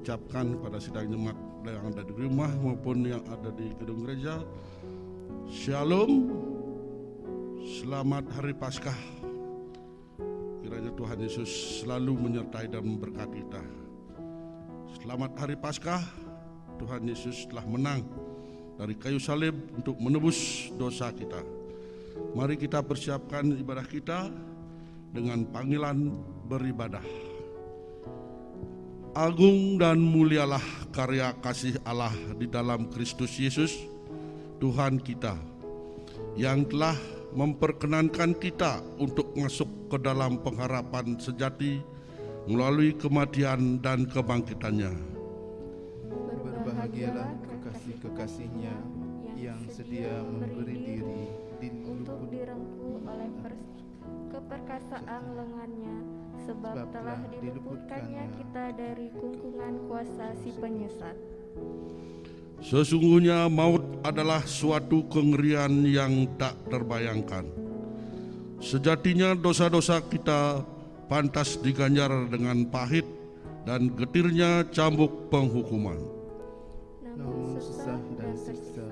ucapkan kepada sidang jemaat yang ada di rumah maupun yang ada di gedung gereja. Shalom, selamat hari Paskah. Kiranya Tuhan Yesus selalu menyertai dan memberkati kita. Selamat hari Paskah, Tuhan Yesus telah menang dari kayu salib untuk menebus dosa kita. Mari kita persiapkan ibadah kita dengan panggilan beribadah. Agung dan mulialah karya kasih Allah di dalam Kristus Yesus, Tuhan kita, yang telah memperkenankan kita untuk masuk ke dalam pengharapan sejati melalui kematian dan kebangkitannya. Berbahagialah kekasih-kekasihnya yang sedia memberi diri untuk direngkuh oleh keperkasaan lengannya, sebab telah diluputkannya kita dari kungkungan kuasa si penyesat. Sesungguhnya maut adalah suatu kengerian yang tak terbayangkan. Sejatinya dosa-dosa kita pantas diganjar dengan pahit dan getirnya cambuk penghukuman. Namun susah dan siksa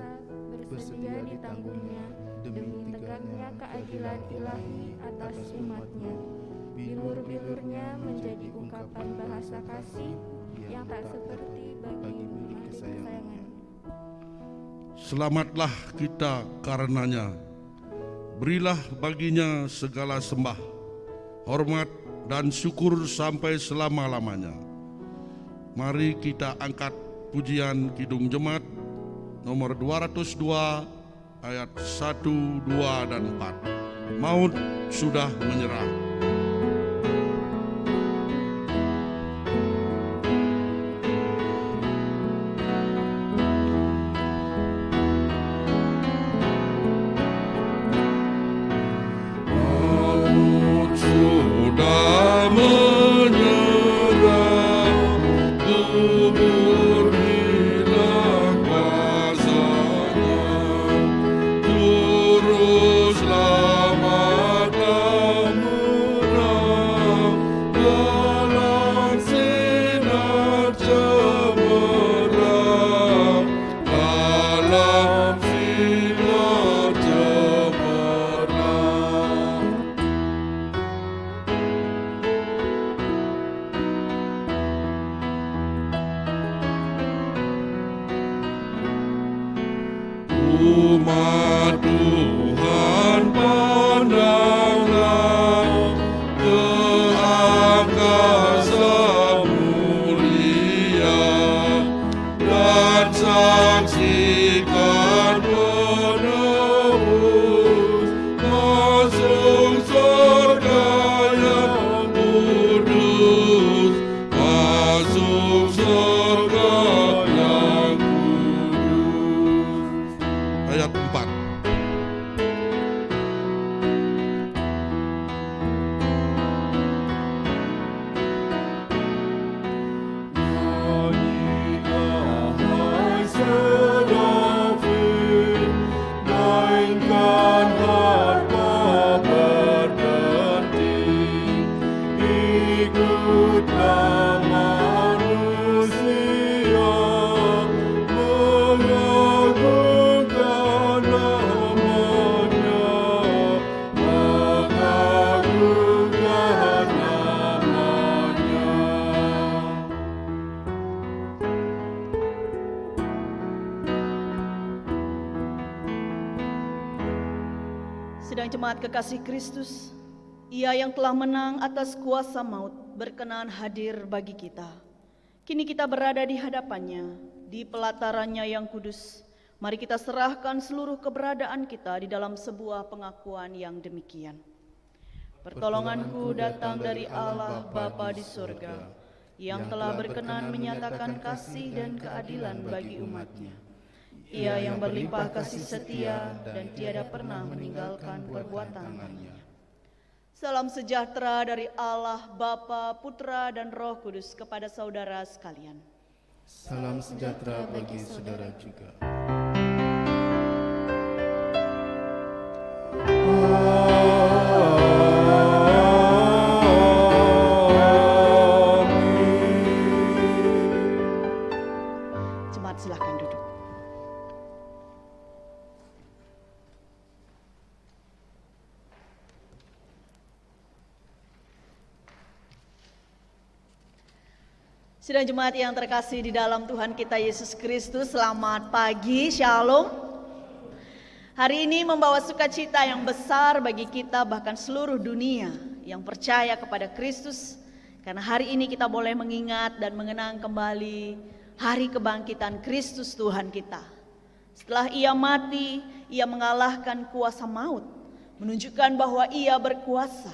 bersedia ditanggungnya demi tegaknya keadilan ilahi atas umatnya. Bilur-bilurnya menjadi ungkapan bahasa kasih yang tak seperti bagi milik kesayangannya. Selamatlah kita karenanya. Berilah baginya segala sembah, hormat dan syukur sampai selama-lamanya. Mari kita angkat pujian Kidung Jemaat nomor 202 ayat 1, 2, dan 4. Maut sudah menyerah. Umat Tuhan pandanglah ke angkasa mulia dan saksikan penebus masuk surga yang kudus, masuk surga yang kudus. Ayat 4. Sidang jemaat kekasih Kristus, Ia yang telah menang atas kuasa maut berkenan hadir bagi kita. Kini kita berada di hadapannya, di pelatarannya yang kudus. Mari kita serahkan seluruh keberadaan kita di dalam sebuah pengakuan yang demikian. Pertolonganku datang dari Allah Bapa di surga, yang telah berkenan menyatakan kasih dan keadilan bagi umatnya. Ia yang berlimpah kasih setia dan tiada pernah meninggalkan perbuatan-Nya. Salam sejahtera dari Allah Bapa, Putra, dan Roh Kudus kepada saudara sekalian. Salam sejahtera bagi saudara juga. Silakan duduk. Sidang jemaat yang terkasih di dalam Tuhan kita Yesus Kristus, selamat pagi, shalom. Hari ini membawa sukacita yang besar bagi kita, bahkan seluruh dunia yang percaya kepada Kristus. Karena hari ini kita boleh mengingat dan mengenang kembali hari kebangkitan Kristus Tuhan kita. Setelah ia mati, ia mengalahkan kuasa maut, menunjukkan bahwa ia berkuasa,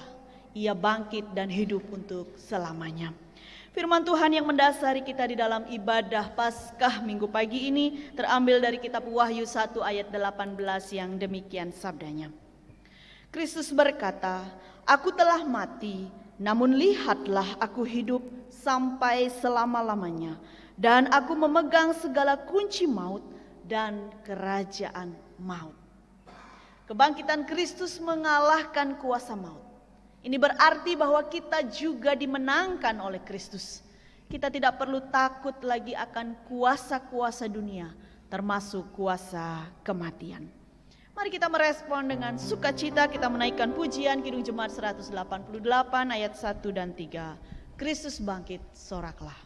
ia bangkit dan hidup untuk selamanya. Firman Tuhan yang mendasari kita di dalam ibadah Paskah minggu pagi ini terambil dari kitab Wahyu 1 ayat 18 yang demikian sabdanya. Kristus berkata, "Aku telah mati, namun lihatlah aku hidup sampai selama-lamanya, dan aku memegang segala kunci maut dan kerajaan maut." Kebangkitan Kristus mengalahkan kuasa maut. Ini berarti bahwa kita juga dimenangkan oleh Kristus. Kita tidak perlu takut lagi akan kuasa-kuasa dunia, termasuk kuasa kematian. Mari kita merespon dengan sukacita, kita menaikkan pujian Kidung Jemaat 188 ayat 1 dan 3. Kristus bangkit, soraklah.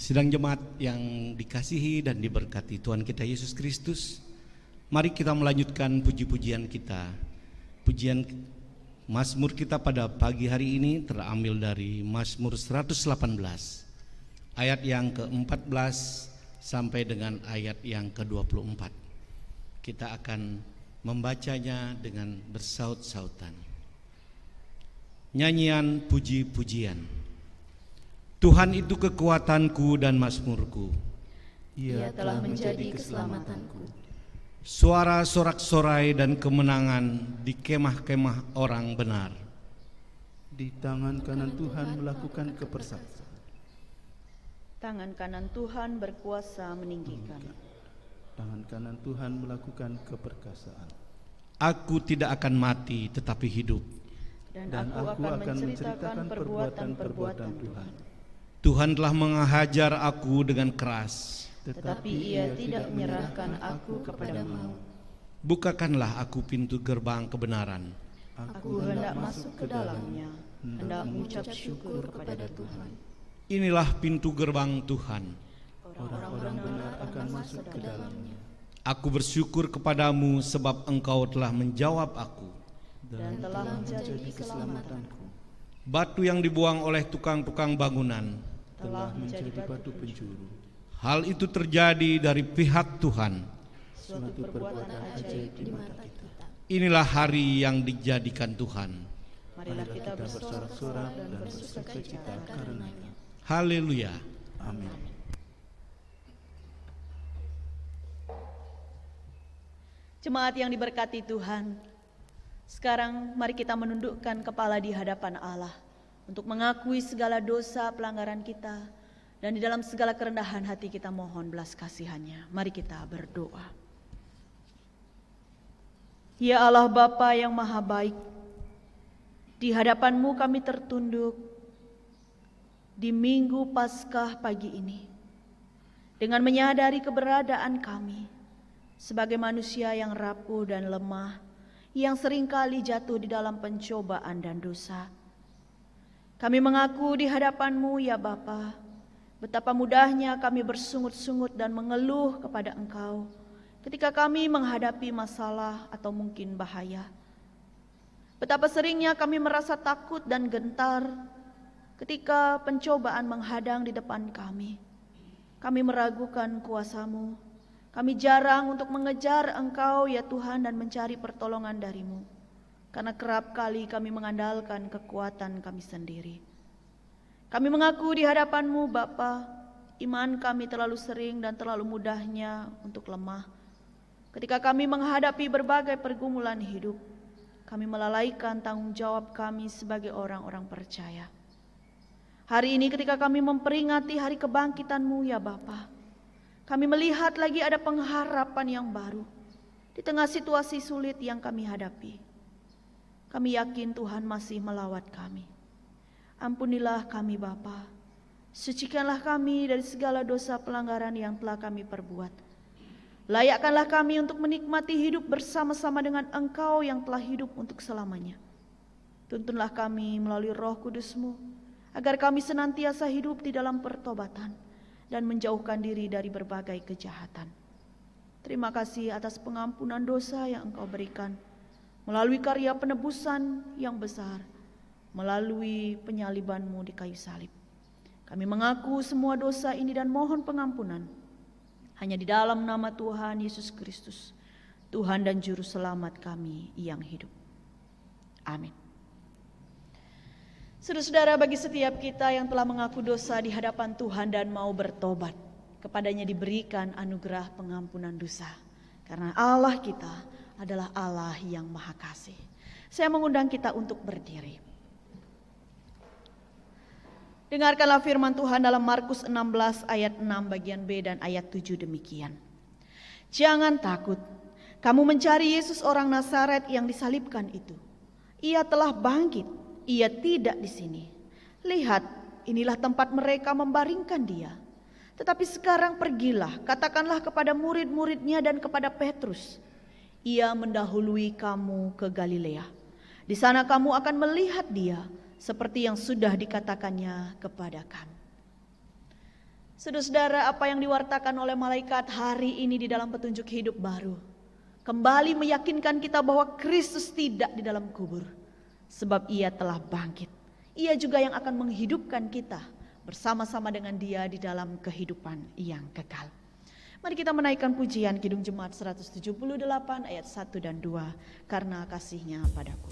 Sidang jemaat yang dikasihi dan diberkati Tuhan kita Yesus Kristus, mari kita melanjutkan puji-pujian kita. Pujian Mazmur kita pada pagi hari ini terambil dari Mazmur 118 ayat yang ke-14 sampai dengan ayat yang ke-24. Kita akan membacanya dengan bersaut-sautan. Nyanyian puji-pujian. Tuhan itu kekuatanku dan mazmurku. Ia telah menjadi keselamatanku. Suara sorak-sorai dan kemenangan di kemah-kemah orang benar. Di tangan kanan Tuhan melakukan keperkasaan. Tangan kanan Tuhan berkuasa meninggikan. Tangan kanan Tuhan melakukan keperkasaan. Aku tidak akan mati tetapi hidup. Dan aku akan menceritakan perbuatan-perbuatan Tuhan. Tuhan telah menghajar aku dengan keras, tetapi ia tidak menyerahkan aku kepada maut. Bukakanlah aku pintu gerbang kebenaran. Aku hendak masuk ke dalamnya, hendak mengucap syukur kepada Tuhan. Inilah pintu gerbang Tuhan. Orang-orang benar akan masuk ke dalamnya. Aku bersyukur kepadamu sebab engkau telah menjawab aku. Dan telah menjadi keselamatanku. batu yang dibuang oleh tukang-tukang bangunan. telah menjadi batu penjuru. Hal itu terjadi dari pihak Tuhan. Suatu perbuatan ajaib di mata kita. Inilah hari yang dijadikan Tuhan. Marilah kita bersorak-sorak dan bersukacita karenanya. Haleluya. Amin. Jemaat yang diberkati Tuhan, sekarang mari kita menundukkan kepala di hadapan Allah untuk mengakui segala dosa pelanggaran kita, dan di dalam segala kerendahan hati kita mohon belas kasihan-Nya. Mari kita berdoa. Ya Allah Bapa yang Maha Baik, di hadapan-Mu kami tertunduk di Minggu Paskah pagi ini dengan menyadari keberadaan kami sebagai manusia yang rapuh dan lemah, yang seringkali jatuh di dalam pencobaan dan dosa. Kami mengaku di hadapan-Mu ya Bapa, betapa mudahnya kami bersungut-sungut dan mengeluh kepada Engkau ketika kami menghadapi masalah atau mungkin bahaya. Betapa seringnya kami merasa takut dan gentar ketika pencobaan menghadang di depan kami. Kami meragukan kuasa-Mu. Kami jarang untuk mengejar Engkau ya Tuhan dan mencari pertolongan dari-Mu, karena kerap kali kami mengandalkan kekuatan kami sendiri. Kami mengaku di hadapan-Mu Bapa, iman kami terlalu sering dan terlalu mudahnya untuk lemah. Ketika kami menghadapi berbagai pergumulan hidup, kami melalaikan tanggung jawab kami sebagai orang-orang percaya. Hari ini ketika kami memperingati hari kebangkitan-Mu ya Bapa, kami melihat lagi ada pengharapan yang baru di tengah situasi sulit yang kami hadapi. Kami yakin Tuhan masih melawat kami. Ampunilah kami Bapa, sucikanlah kami dari segala dosa pelanggaran yang telah kami perbuat. Layakkanlah kami untuk menikmati hidup bersama-sama dengan Engkau yang telah hidup untuk selamanya. Tuntunlah kami melalui Roh Kudus-Mu, agar kami senantiasa hidup di dalam pertobatan dan menjauhkan diri dari berbagai kejahatan. Terima kasih atas pengampunan dosa yang Engkau berikan melalui karya penebusan yang besar, melalui penyaliban-Mu di kayu salib. Kami mengaku semua dosa ini dan mohon pengampunan hanya di dalam nama Tuhan Yesus Kristus, Tuhan dan Juru Selamat kami yang hidup. Amin. Saudara-saudara, bagi setiap kita yang telah mengaku dosa di hadapan Tuhan dan mau bertobat, kepadanya diberikan anugerah pengampunan dosa. Karena Allah kita adalah Allah yang Maha Kasih. Saya mengundang kita untuk berdiri. Dengarkanlah firman Tuhan dalam Markus 16 ayat 6 bagian B dan ayat 7 demikian. Jangan takut, kamu mencari Yesus orang Nazaret yang disalibkan itu. Ia telah bangkit. Ia tidak di sini. Lihat, inilah tempat mereka membaringkan dia. Tetapi sekarang pergilah, katakanlah kepada murid-muridnya dan kepada Petrus, ia mendahului kamu ke Galilea. Di sana kamu akan melihat dia, seperti yang sudah dikatakannya kepada kamu. Saudara-saudara, apa yang diwartakan oleh malaikat hari ini di dalam petunjuk hidup baru kembali meyakinkan kita bahwa Kristus tidak di dalam kubur. Sebab ia telah bangkit. Ia juga yang akan menghidupkan kita bersama-sama dengan dia di dalam kehidupan yang kekal. Mari kita menaikkan pujian Kidung Jemaat 178 ayat 1 dan 2. Karena kasih-Nya padaku.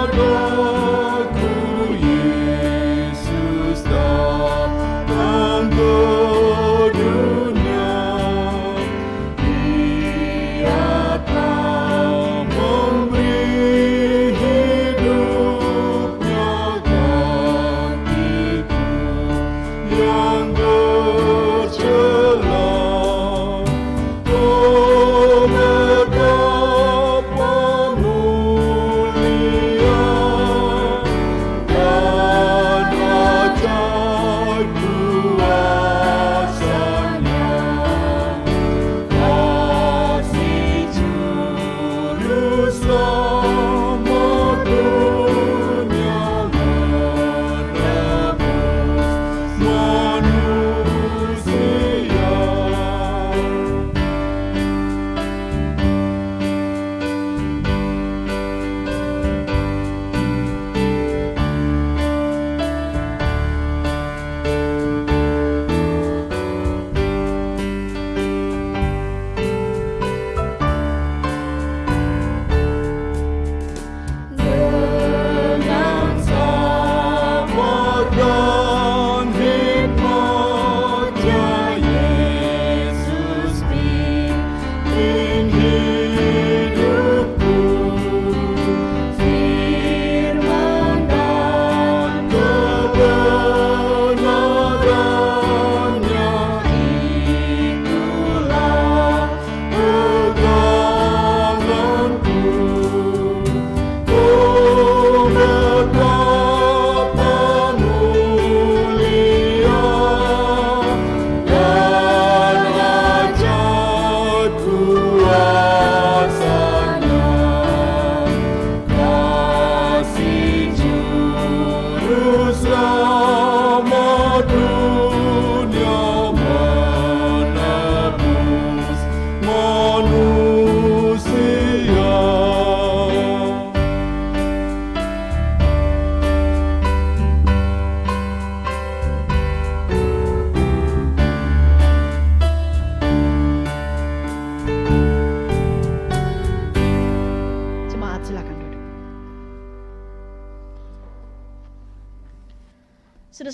Padaku Yesus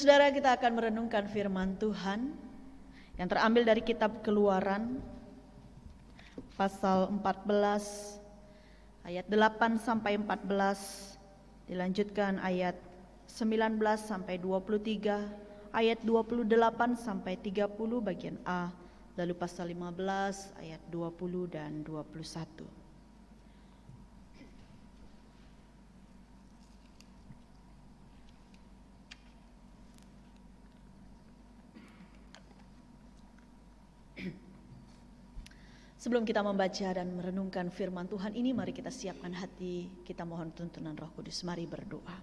Saudara-saudara, kita akan merenungkan firman Tuhan yang terambil dari kitab Keluaran pasal 14 ayat 8 sampai 14, dilanjutkan ayat 19 sampai 23, ayat 28 sampai 30 bagian A, lalu pasal 15 ayat 20 dan 21. Sebelum kita membaca dan merenungkan firman Tuhan ini, mari kita siapkan hati, kita mohon tuntunan Roh Kudus, mari berdoa.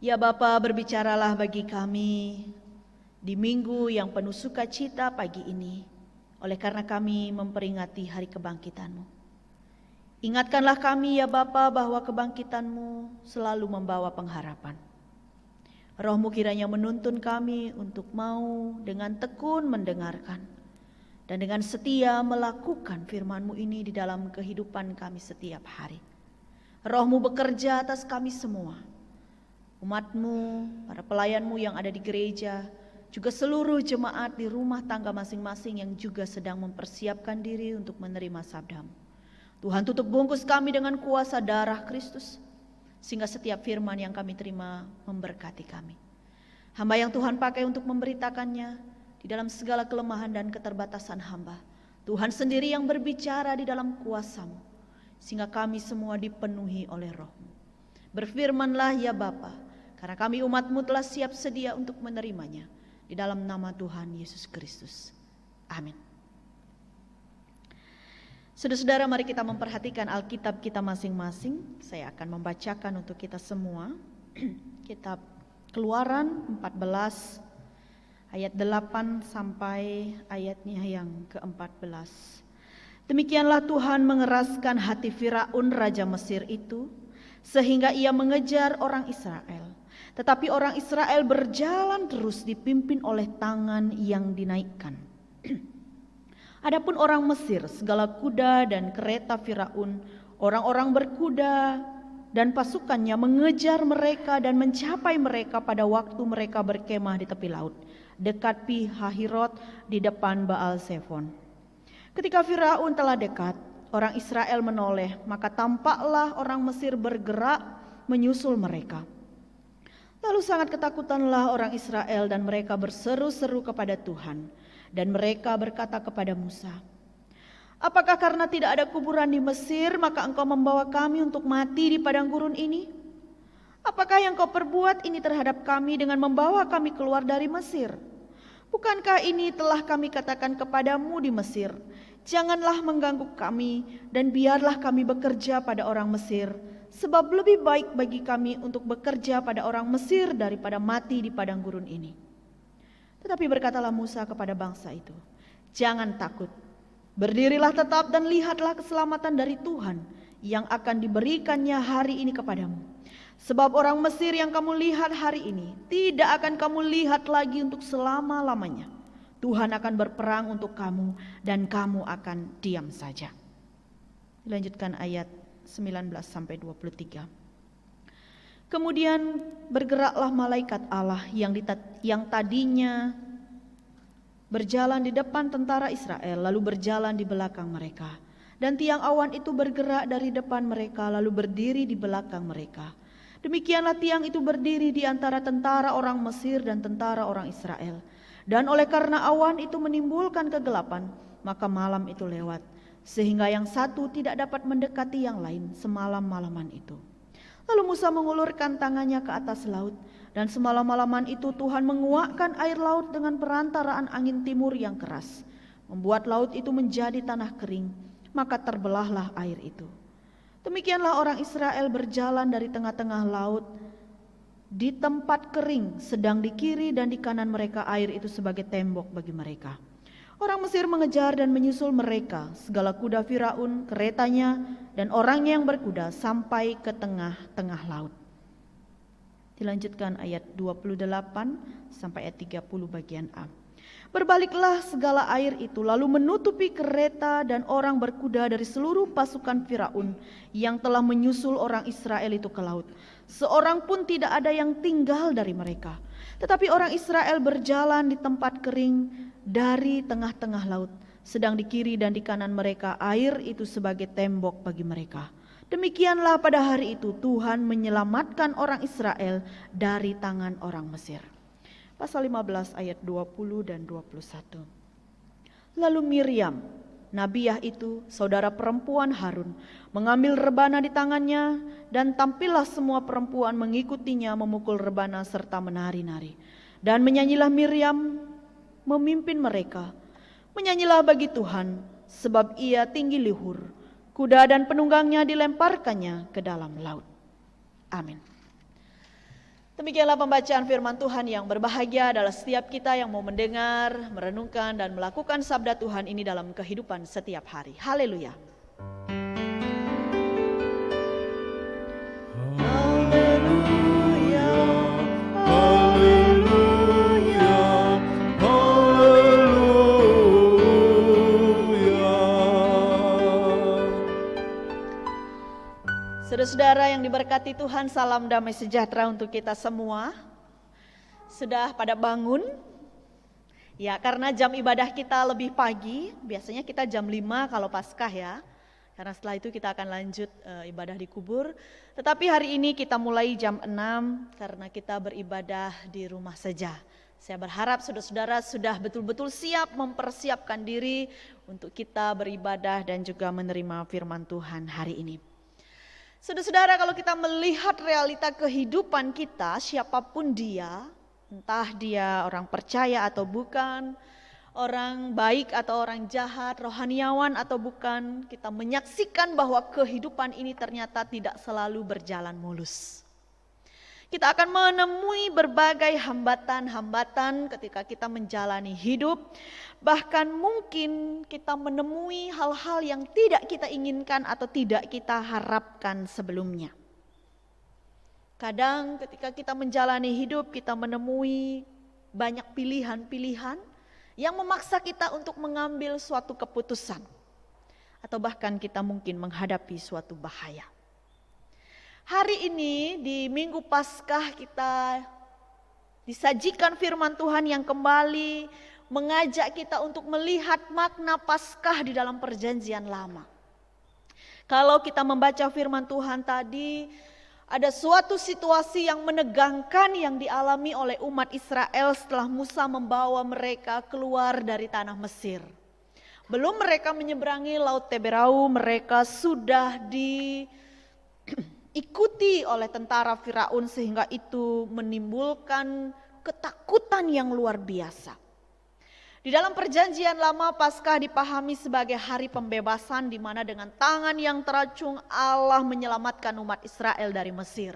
Ya Bapa, berbicaralah bagi kami di minggu yang penuh sukacita pagi ini, oleh karena kami memperingati hari kebangkitan-Mu. Ingatkanlah kami ya Bapa bahwa kebangkitan-Mu selalu membawa pengharapan. Roh-Mu kiranya menuntun kami untuk mau dengan tekun mendengarkan dan dengan setia melakukan firman-Mu ini di dalam kehidupan kami setiap hari. Roh-Mu bekerja atas kami semua, umat-Mu, para pelayan-Mu yang ada di gereja, juga seluruh jemaat di rumah tangga masing-masing yang juga sedang mempersiapkan diri untuk menerima sabda-Mu. Tuhan, tutup bungkus kami dengan kuasa darah Kristus, sehingga setiap firman yang kami terima memberkati kami. Hamba yang Tuhan pakai untuk memberitakannya, di dalam segala kelemahan dan keterbatasan hamba, Tuhan sendiri yang berbicara di dalam kuasa-Mu, sehingga kami semua dipenuhi oleh Roh-Mu. Berfirmanlah ya Bapa, karena kami umat-Mu telah siap sedia untuk menerimanya, di dalam nama Tuhan Yesus Kristus. Amin. Saudara-saudara, mari kita memperhatikan Alkitab kita masing-masing. Saya akan membacakan untuk kita semua. Kitab Keluaran 14 ayat 8 sampai ayatnya yang ke-14. Demikianlah Tuhan mengeraskan hati Firaun raja Mesir itu, sehingga ia mengejar orang Israel. Tetapi orang Israel berjalan terus dipimpin oleh tangan yang dinaikkan. Adapun orang Mesir, segala kuda dan kereta Firaun, orang-orang berkuda dan pasukannya mengejar mereka dan mencapai mereka pada waktu mereka berkemah di tepi laut, dekat Pi Hahirot di depan Baal Zephon. Ketika Firaun telah dekat, orang Israel menoleh, maka tampaklah orang Mesir bergerak menyusul mereka. Lalu sangat ketakutanlah orang Israel dan mereka berseru-seru kepada Tuhan, dan mereka berkata kepada Musa, "Apakah karena tidak ada kuburan di Mesir, maka engkau membawa kami untuk mati di padang gurun ini? Apakah yang kau perbuat ini terhadap kami dengan membawa kami keluar dari Mesir? Bukankah ini telah kami katakan kepadamu di Mesir, janganlah mengganggu kami dan biarlah kami bekerja pada orang Mesir, sebab lebih baik bagi kami untuk bekerja pada orang Mesir daripada mati di padang gurun ini." Tetapi berkatalah Musa kepada bangsa itu, "Jangan takut, berdirilah tetap dan lihatlah keselamatan dari Tuhan yang akan diberikannya hari ini kepadamu. Sebab orang Mesir yang kamu lihat hari ini tidak akan kamu lihat lagi untuk selama-lamanya. Tuhan akan berperang untuk kamu dan kamu akan diam saja." Dilanjutkan ayat 19 sampai 23. Kemudian bergeraklah malaikat Allah yang tadinya berjalan di depan tentara Israel, lalu berjalan di belakang mereka. Dan tiang awan itu bergerak dari depan mereka, lalu berdiri di belakang mereka. Demikianlah tiang itu berdiri di antara tentara orang Mesir dan tentara orang Israel. Dan oleh karena awan itu menimbulkan kegelapan, maka malam itu lewat, sehingga yang satu tidak dapat mendekati yang lain semalam-malaman itu. Lalu Musa mengulurkan tangannya ke atas laut, dan semalam-malaman itu Tuhan menguakkan air laut dengan perantaraan angin timur yang keras, membuat laut itu menjadi tanah kering, maka terbelahlah air itu. Demikianlah orang Israel berjalan dari tengah-tengah laut di tempat kering, sedang di kiri dan di kanan mereka air itu sebagai tembok bagi mereka. Orang Mesir mengejar dan menyusul mereka, segala kuda Firaun, keretanya, dan orangnya yang berkuda sampai ke tengah-tengah laut. Dilanjutkan ayat 28 sampai ayat 30 bagian A. Berbaliklah segala air itu lalu menutupi kereta dan orang berkuda dari seluruh pasukan Firaun yang telah menyusul orang Israel itu ke laut. Seorang pun tidak ada yang tinggal dari mereka. Tetapi orang Israel berjalan di tempat kering dari tengah-tengah laut. Sedang di kiri dan di kanan mereka air itu sebagai tembok bagi mereka. Demikianlah pada hari itu Tuhan menyelamatkan orang Israel dari tangan orang Mesir. Pasal 15 ayat 20 dan 21. Lalu Miriam, nabiah itu, saudara perempuan Harun, mengambil rebana di tangannya dan tampillah semua perempuan mengikutinya memukul rebana serta menari-nari. Dan menyanyilah Miriam memimpin mereka. Menyanyilah bagi Tuhan sebab ia tinggi luhur. Kuda dan penunggangnya dilemparkannya ke dalam laut. Amin. Demikianlah pembacaan firman Tuhan. Yang berbahagia adalah setiap kita yang mau mendengar, merenungkan, dan melakukan sabda Tuhan ini dalam kehidupan setiap hari. Haleluya. Haleluya, haleluya, haleluya. Saudara-saudara yang diberkati Tuhan, salam damai sejahtera untuk kita semua. Sudah pada bangun? Ya, karena jam ibadah kita lebih pagi, biasanya kita jam 5 kalau Paskah ya. Karena setelah itu kita akan lanjut ibadah di kubur. Tetapi hari ini kita mulai jam 6 karena kita beribadah di rumah saja. Saya berharap saudara-saudara sudah betul-betul siap mempersiapkan diri untuk kita beribadah dan juga menerima firman Tuhan hari ini. Saudara-saudara, kalau kita melihat realita kehidupan kita, siapapun dia, entah dia orang percaya atau bukan, orang baik atau orang jahat, rohaniawan atau bukan, kita menyaksikan bahwa kehidupan ini ternyata tidak selalu berjalan mulus. Kita akan menemui berbagai hambatan-hambatan ketika kita menjalani hidup. Bahkan mungkin kita menemui hal-hal yang tidak kita inginkan atau tidak kita harapkan sebelumnya. Kadang ketika kita menjalani hidup, kita menemui banyak pilihan-pilihan yang memaksa kita untuk mengambil suatu keputusan. Atau bahkan kita mungkin menghadapi suatu bahaya. Hari ini di Minggu Paskah kita disajikan firman Tuhan yang kembali mengajak kita untuk melihat makna Paskah di dalam perjanjian lama. Kalau kita membaca firman Tuhan tadi, ada suatu situasi yang menegangkan yang dialami oleh umat Israel setelah Musa membawa mereka keluar dari tanah Mesir. Belum mereka menyeberangi Laut Teberau, mereka sudah diikuti oleh tentara Firaun sehingga itu menimbulkan ketakutan yang luar biasa. Di dalam perjanjian lama, Paskah dipahami sebagai hari pembebasan di mana dengan tangan yang teracung Allah menyelamatkan umat Israel dari Mesir.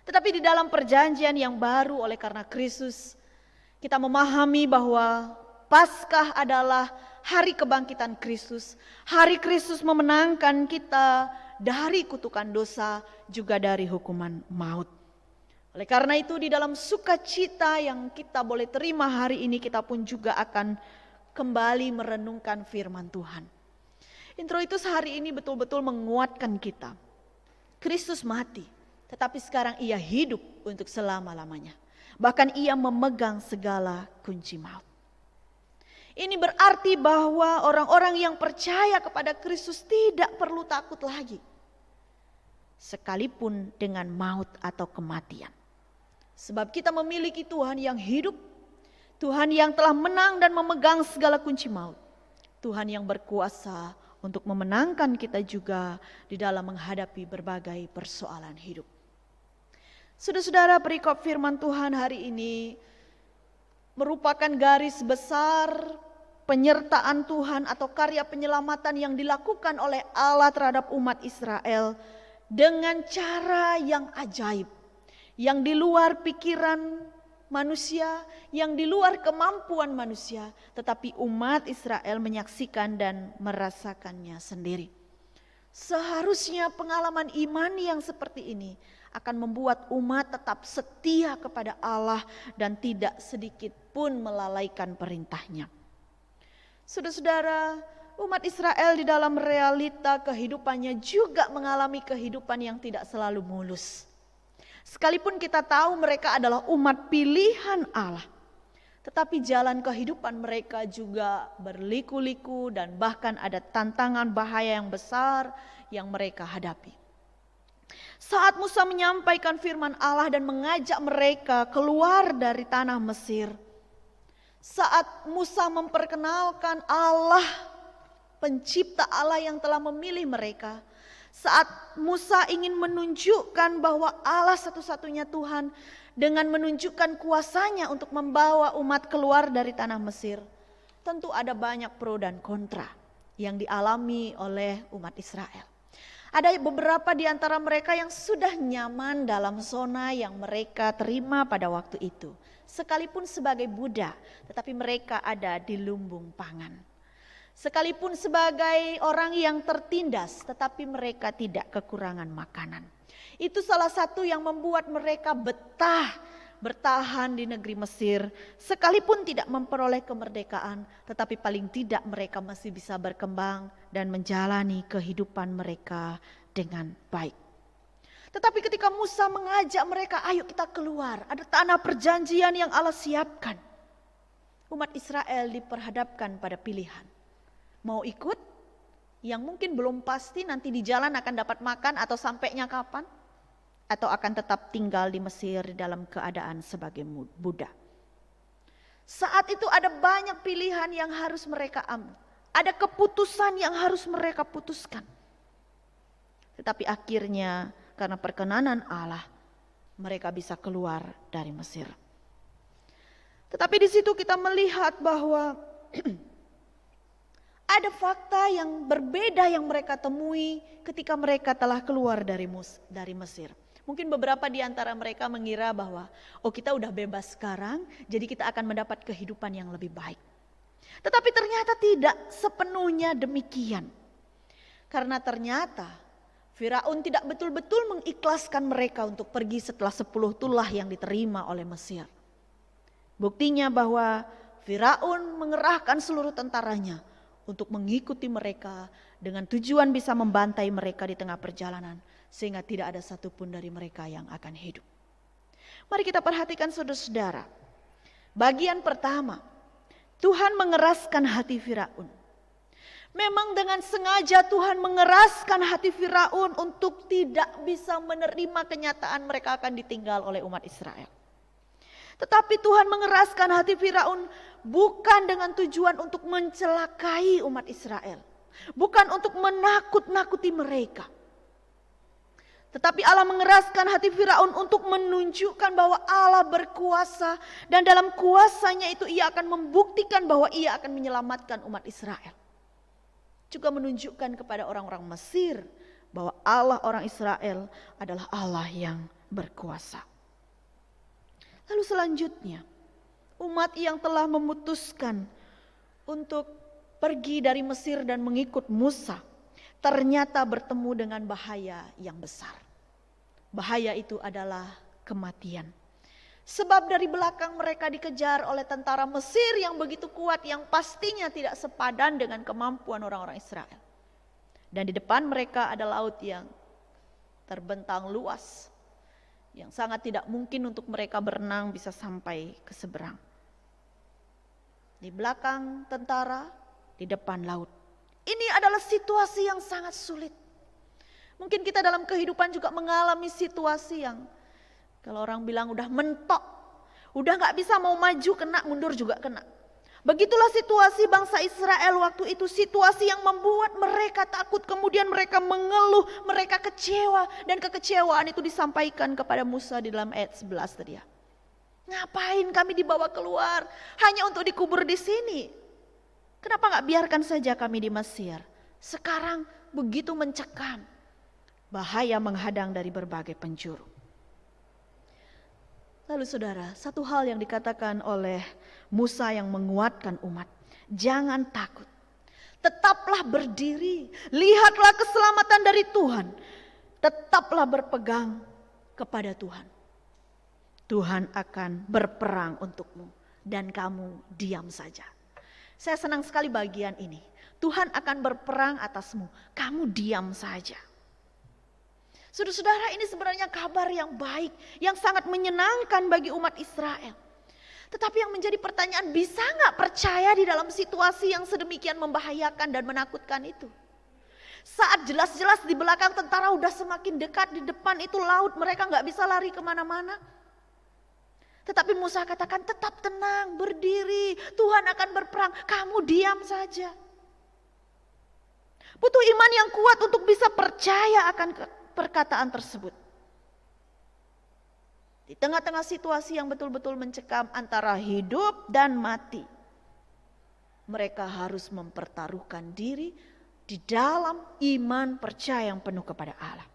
Tetapi di dalam perjanjian yang baru oleh karena Kristus, kita memahami bahwa Paskah adalah hari kebangkitan Kristus. Hari Kristus memenangkan kita dari kutukan dosa, juga dari hukuman maut. Oleh karena itu di dalam sukacita yang kita boleh terima hari ini, kita pun juga akan kembali merenungkan firman Tuhan. Introitus hari ini betul-betul menguatkan kita. Kristus mati, tetapi sekarang ia hidup untuk selama-lamanya. Bahkan ia memegang segala kunci maut. Ini berarti bahwa orang-orang yang percaya kepada Kristus tidak perlu takut lagi. Sekalipun dengan maut atau kematian. Sebab kita memiliki Tuhan yang hidup, Tuhan yang telah menang dan memegang segala kunci maut. Tuhan yang berkuasa untuk memenangkan kita juga di dalam menghadapi berbagai persoalan hidup. Saudara-saudara, perikop firman Tuhan hari ini merupakan garis besar penyertaan Tuhan atau karya penyelamatan yang dilakukan oleh Allah terhadap umat Israel dengan cara yang ajaib. Yang di luar pikiran manusia, yang di luar kemampuan manusia, tetapi umat Israel menyaksikan dan merasakannya sendiri. Seharusnya pengalaman iman yang seperti ini akan membuat umat tetap setia kepada Allah dan tidak sedikit pun melalaikan perintahnya. Saudara-saudara, umat Israel di dalam realita kehidupannya juga mengalami kehidupan yang tidak selalu mulus. Sekalipun kita tahu mereka adalah umat pilihan Allah, tetapi jalan kehidupan mereka juga berliku-liku dan bahkan ada tantangan bahaya yang besar yang mereka hadapi. Saat Musa menyampaikan firman Allah dan mengajak mereka keluar dari tanah Mesir, saat Musa memperkenalkan Allah, pencipta Allah yang telah memilih mereka, saat Musa ingin menunjukkan bahwa Allah satu-satunya Tuhan dengan menunjukkan kuasanya untuk membawa umat keluar dari tanah Mesir, tentu ada banyak pro dan kontra yang dialami oleh umat Israel. Ada beberapa di antara mereka yang sudah nyaman dalam zona yang mereka terima pada waktu itu, sekalipun sebagai budak, tetapi mereka ada di lumbung pangan. Sekalipun sebagai orang yang tertindas, tetapi mereka tidak kekurangan makanan. Itu salah satu yang membuat mereka bertahan di negeri Mesir. Sekalipun tidak memperoleh kemerdekaan, tetapi paling tidak mereka masih bisa berkembang dan menjalani kehidupan mereka dengan baik. Tetapi ketika Musa mengajak mereka, ayo kita keluar, ada tanah perjanjian yang Allah siapkan. Umat Israel diperhadapkan pada pilihan. Mau ikut yang mungkin belum pasti nanti di jalan akan dapat makan atau sampainya kapan, atau akan tetap tinggal di Mesir dalam keadaan sebagai budak. Saat itu ada banyak pilihan yang harus mereka ambil, ada keputusan yang harus mereka putuskan. Tetapi akhirnya karena perkenanan Allah, mereka bisa keluar dari Mesir. Tetapi di situ kita melihat bahwa ada fakta yang berbeda yang mereka temui ketika mereka telah keluar dari Mesir. Mungkin beberapa di antara mereka mengira bahwa kita udah bebas sekarang, jadi kita akan mendapat kehidupan yang lebih baik. Tetapi ternyata tidak sepenuhnya demikian. Karena ternyata Firaun tidak betul-betul mengikhlaskan mereka untuk pergi setelah 10 tulah yang diterima oleh Mesir. Buktinya bahwa Firaun mengerahkan seluruh tentaranya untuk mengikuti mereka dengan tujuan bisa membantai mereka di tengah perjalanan, sehingga tidak ada satupun dari mereka yang akan hidup. Mari kita perhatikan saudara-saudara. Bagian pertama, Tuhan mengeraskan hati Firaun. Memang dengan sengaja Tuhan mengeraskan hati Firaun untuk tidak bisa menerima kenyataan mereka akan ditinggal oleh umat Israel. Tetapi Tuhan mengeraskan hati Firaun bukan dengan tujuan untuk mencelakai umat Israel. Bukan untuk menakut-nakuti mereka. Tetapi Allah mengeraskan hati Firaun untuk menunjukkan bahwa Allah berkuasa. Dan dalam kuasanya itu ia akan membuktikan bahwa ia akan menyelamatkan umat Israel. Juga menunjukkan kepada orang-orang Mesir bahwa Allah orang Israel adalah Allah yang berkuasa. Lalu selanjutnya, umat yang telah memutuskan untuk pergi dari Mesir dan mengikut Musa, ternyata bertemu dengan bahaya yang besar. Bahaya itu adalah kematian. Sebab dari belakang mereka dikejar oleh tentara Mesir yang begitu kuat, yang pastinya tidak sepadan dengan kemampuan orang-orang Israel. Dan di depan mereka ada laut yang terbentang luas, yang sangat tidak mungkin untuk mereka berenang bisa sampai ke seberang. Di belakang tentara, di depan laut. Ini adalah situasi yang sangat sulit. Mungkin kita dalam kehidupan juga mengalami situasi yang kalau orang bilang udah mentok, udah gak bisa mau maju kena, mundur juga kena. Begitulah situasi bangsa Israel waktu itu, situasi yang membuat mereka takut, kemudian mereka mengeluh, mereka kecewa, dan kekecewaan itu disampaikan kepada Musa di dalam ayat 11 tadi ya. Ngapain kami dibawa keluar hanya untuk dikubur di sini? Kenapa gak biarkan saja kami di Mesir? Sekarang begitu mencekam, bahaya menghadang dari berbagai penjuru. Lalu saudara, satu hal yang dikatakan oleh Musa yang menguatkan umat, jangan takut, tetaplah berdiri, lihatlah keselamatan dari Tuhan, tetaplah berpegang kepada Tuhan, Tuhan akan berperang untukmu dan kamu diam saja. Saya senang sekali bagian ini. Tuhan akan berperang atasmu, kamu diam saja. Saudara-saudara, ini sebenarnya kabar yang baik, yang sangat menyenangkan bagi umat Israel. Tetapi yang menjadi pertanyaan, bisa gak percaya di dalam situasi yang sedemikian membahayakan dan menakutkan itu? Saat jelas-jelas di belakang tentara udah semakin dekat, di depan itu laut, mereka gak bisa lari kemana-mana. Tetapi Musa katakan, tetap tenang, berdiri, Tuhan akan berperang, kamu diam saja. Butuh iman yang kuat untuk bisa percaya akan perkataan tersebut. Di tengah-tengah situasi yang betul-betul mencekam antara hidup dan mati, mereka harus mempertaruhkan diri di dalam iman percaya yang penuh kepada Allah.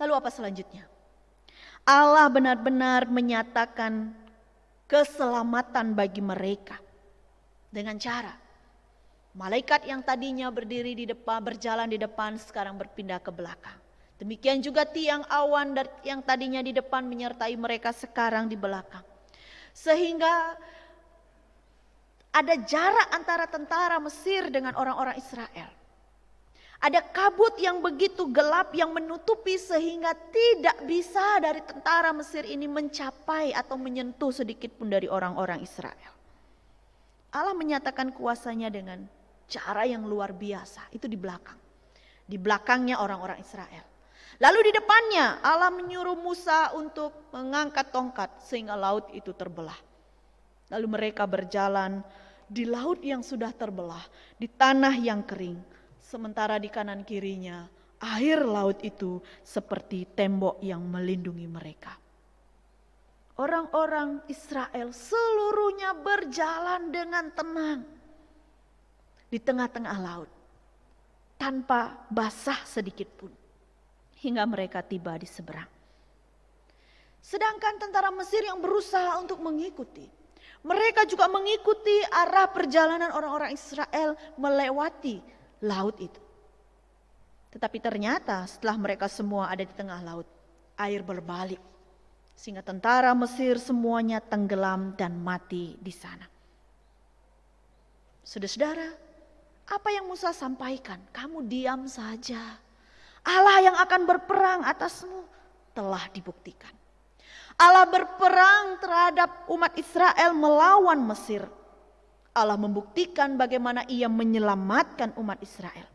Lalu apa selanjutnya? Allah benar-benar menyatakan keselamatan bagi mereka dengan cara malaikat yang tadinya berdiri di depan, berjalan di depan, sekarang berpindah ke belakang. Demikian juga tiang awan yang tadinya di depan menyertai mereka sekarang di belakang. Sehingga ada jarak antara tentara Mesir dengan orang-orang Israel. Ada kabut yang begitu gelap yang menutupi sehingga tidak bisa dari tentara Mesir ini mencapai atau menyentuh sedikit pun dari orang-orang Israel. Allah menyatakan kuasanya dengan cara yang luar biasa, itu di belakang. Di belakangnya orang-orang Israel. Lalu di depannya Allah menyuruh Musa untuk mengangkat tongkat sehingga laut itu terbelah. Lalu mereka berjalan di laut yang sudah terbelah, di tanah yang kering. Sementara di kanan kirinya air laut itu seperti tembok yang melindungi mereka. Orang-orang Israel seluruhnya berjalan dengan tenang di tengah-tengah laut tanpa basah sedikit pun hingga mereka tiba di seberang. Sedangkan tentara Mesir yang berusaha untuk mengikuti, mereka juga mengikuti arah perjalanan orang-orang Israel melewati laut itu. Tetapi ternyata setelah mereka semua ada di tengah laut, air berbalik sehingga tentara Mesir semuanya tenggelam dan mati di sana. Saudara-saudara, apa yang Musa sampaikan? Kamu diam saja. Allah yang akan berperang atasmu telah dibuktikan. Allah berperang terhadap umat Israel melawan Mesir. Allah membuktikan bagaimana ia menyelamatkan umat Israel.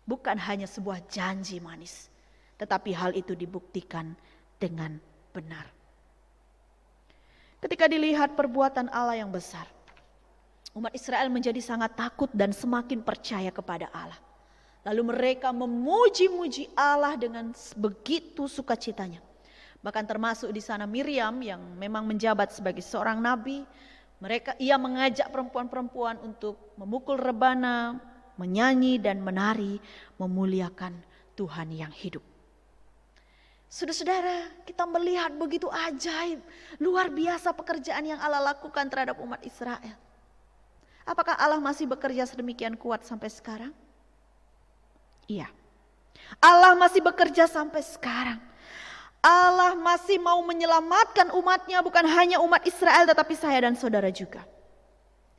Bukan hanya sebuah janji manis, tetapi hal itu dibuktikan dengan benar. Ketika dilihat perbuatan Allah yang besar, umat Israel menjadi sangat takut dan semakin percaya kepada Allah. Lalu mereka memuji-muji Allah dengan begitu sukacitanya. Bahkan termasuk di sana Miriam yang memang menjabat sebagai seorang nabi. Ia mengajak perempuan-perempuan untuk memukul rebana, menyanyi dan menari, memuliakan Tuhan yang hidup. Saudara-saudara, kita melihat begitu ajaib, luar biasa pekerjaan yang Allah lakukan terhadap umat Israel. Apakah Allah masih bekerja sedemikian kuat sampai sekarang? Iya. Allah masih bekerja sampai sekarang. Allah masih mau menyelamatkan umatnya, bukan hanya umat Israel tetapi saya dan saudara juga.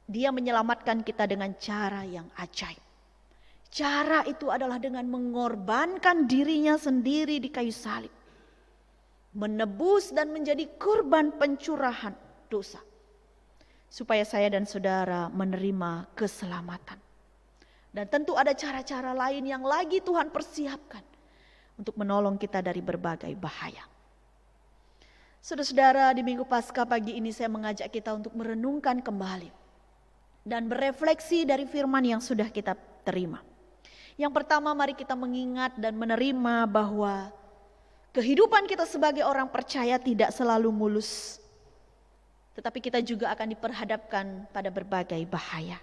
Dia menyelamatkan kita dengan cara yang ajaib. Cara itu adalah dengan mengorbankan dirinya sendiri di kayu salib. Menebus dan menjadi kurban pencurahan dosa. Supaya saya dan saudara menerima keselamatan. Dan tentu ada cara-cara lain yang lagi Tuhan persiapkan untuk menolong kita dari berbagai bahaya. Saudara-saudara, di Minggu Paskah pagi ini saya mengajak kita untuk merenungkan kembali dan berefleksi dari firman yang sudah kita terima. Yang pertama, mari kita mengingat dan menerima bahwa kehidupan kita sebagai orang percaya tidak selalu mulus. Tetapi kita juga akan diperhadapkan pada berbagai bahaya.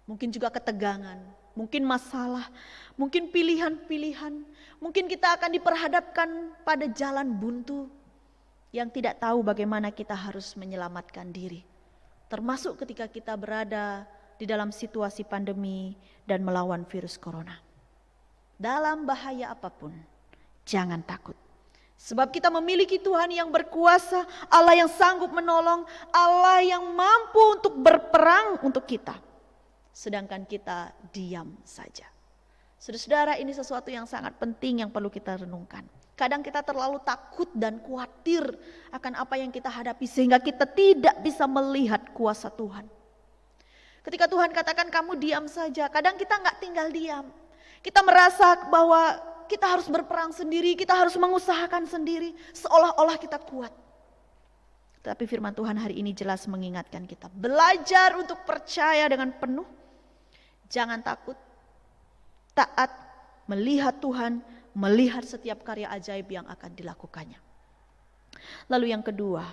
Mungkin juga ketegangan, mungkin masalah, mungkin pilihan-pilihan. Mungkin kita akan diperhadapkan pada jalan buntu yang tidak tahu bagaimana kita harus menyelamatkan diri. Termasuk ketika kita berada di dalam situasi pandemi dan melawan virus corona. Dalam bahaya apapun, jangan takut. Sebab kita memiliki Tuhan yang berkuasa, Allah yang sanggup menolong, Allah yang mampu untuk berperang untuk kita. Sedangkan kita diam saja. Saudara-saudara, ini sesuatu yang sangat penting yang perlu kita renungkan. Kadang kita terlalu takut dan khawatir akan apa yang kita hadapi sehingga kita tidak bisa melihat kuasa Tuhan. Ketika Tuhan katakan kamu diam saja, kadang kita nggak tinggal diam. Kita merasa bahwa kita harus berperang sendiri, kita harus mengusahakan sendiri, seolah-olah kita kuat. Tapi firman Tuhan hari ini jelas mengingatkan kita, belajar untuk percaya dengan penuh, jangan takut, taat, melihat Tuhan, melihat setiap karya ajaib yang akan dilakukannya. Lalu yang kedua,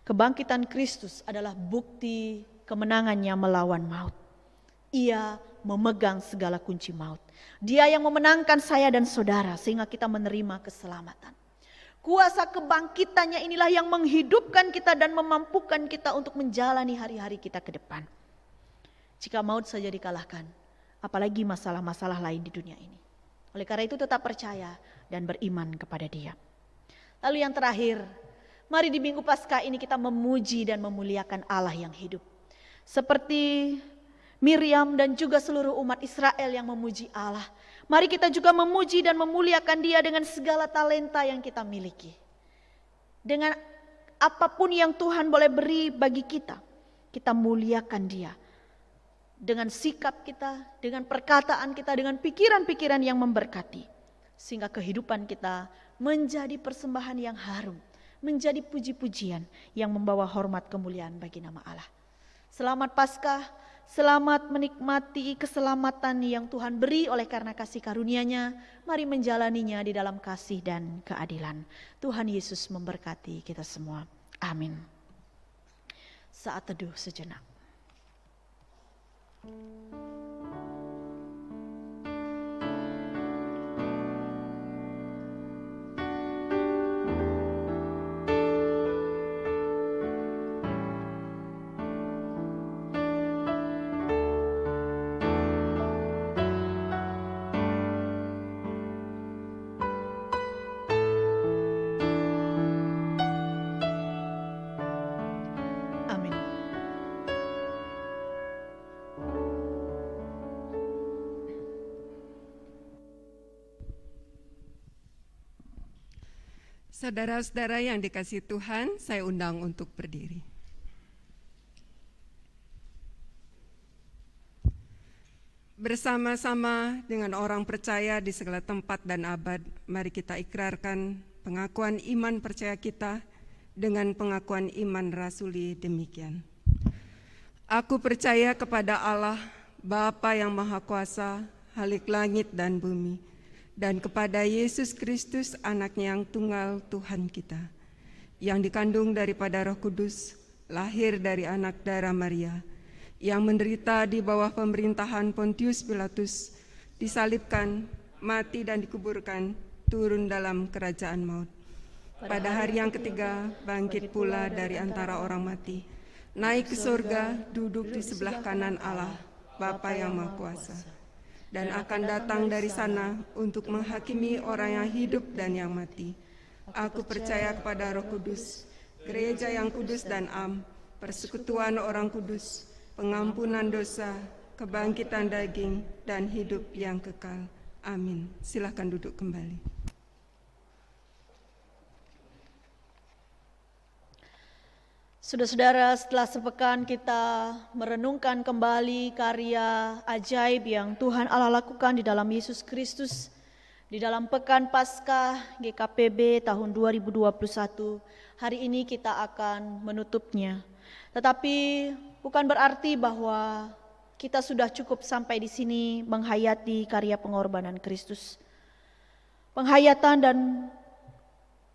kebangkitan Kristus adalah bukti kemenangannya melawan maut. Ia memegang segala kunci maut. Dia yang memenangkan saya dan saudara sehingga kita menerima keselamatan. Kuasa kebangkitannya inilah yang menghidupkan kita dan memampukan kita untuk menjalani hari-hari kita ke depan. Jika maut saja dikalahkan, apalagi masalah-masalah lain di dunia ini. Oleh karena itu tetap percaya dan beriman kepada Dia. Lalu yang terakhir, mari di Minggu Paskah ini kita memuji dan memuliakan Allah yang hidup. Seperti Miriam dan juga seluruh umat Israel yang memuji Allah. Mari kita juga memuji dan memuliakan Dia dengan segala talenta yang kita miliki. Dengan apapun yang Tuhan boleh beri bagi kita, kita muliakan Dia. Dengan sikap kita, dengan perkataan kita, dengan pikiran-pikiran yang memberkati. Sehingga kehidupan kita menjadi persembahan yang harum, menjadi puji-pujian yang membawa hormat kemuliaan bagi nama Allah. Selamat Paskah. Selamat menikmati keselamatan yang Tuhan beri oleh karena kasih karunia-Nya. Mari menjalaninya di dalam kasih dan keadilan. Tuhan Yesus memberkati kita semua. Amin. Saat teduh sejenak. Saudara-saudara yang dikasihi Tuhan, saya undang untuk berdiri. Bersama-sama dengan orang percaya di segala tempat dan abad, mari kita ikrarkan pengakuan iman percaya kita dengan pengakuan iman rasuli demikian. Aku percaya kepada Allah, Bapa yang Maha Kuasa, Khalik langit dan bumi, dan kepada Yesus Kristus anaknya yang tunggal Tuhan kita, yang dikandung daripada Roh Kudus, lahir dari anak darah Maria, yang menderita di bawah pemerintahan Pontius Pilatus, disalibkan, mati dan dikuburkan, turun dalam kerajaan maut. Pada hari yang ketiga bangkit pula dari antara orang mati, naik ke surga, duduk di sebelah kanan Allah, Bapa yang Maha Kuasa, dan akan datang dari sana untuk menghakimi orang yang hidup dan yang mati. Aku percaya kepada Roh Kudus, gereja yang kudus dan am, persekutuan orang kudus, pengampunan dosa, kebangkitan daging, dan hidup yang kekal. Amin. Silakan duduk kembali. Saudara-saudara, setelah sepekan kita merenungkan kembali karya ajaib yang Tuhan Allah lakukan di dalam Yesus Kristus, di dalam Pekan Paskah GKPB tahun 2021, hari ini kita akan menutupnya. Tetapi bukan berarti bahwa kita sudah cukup sampai di sini menghayati karya pengorbanan Kristus. Penghayatan dan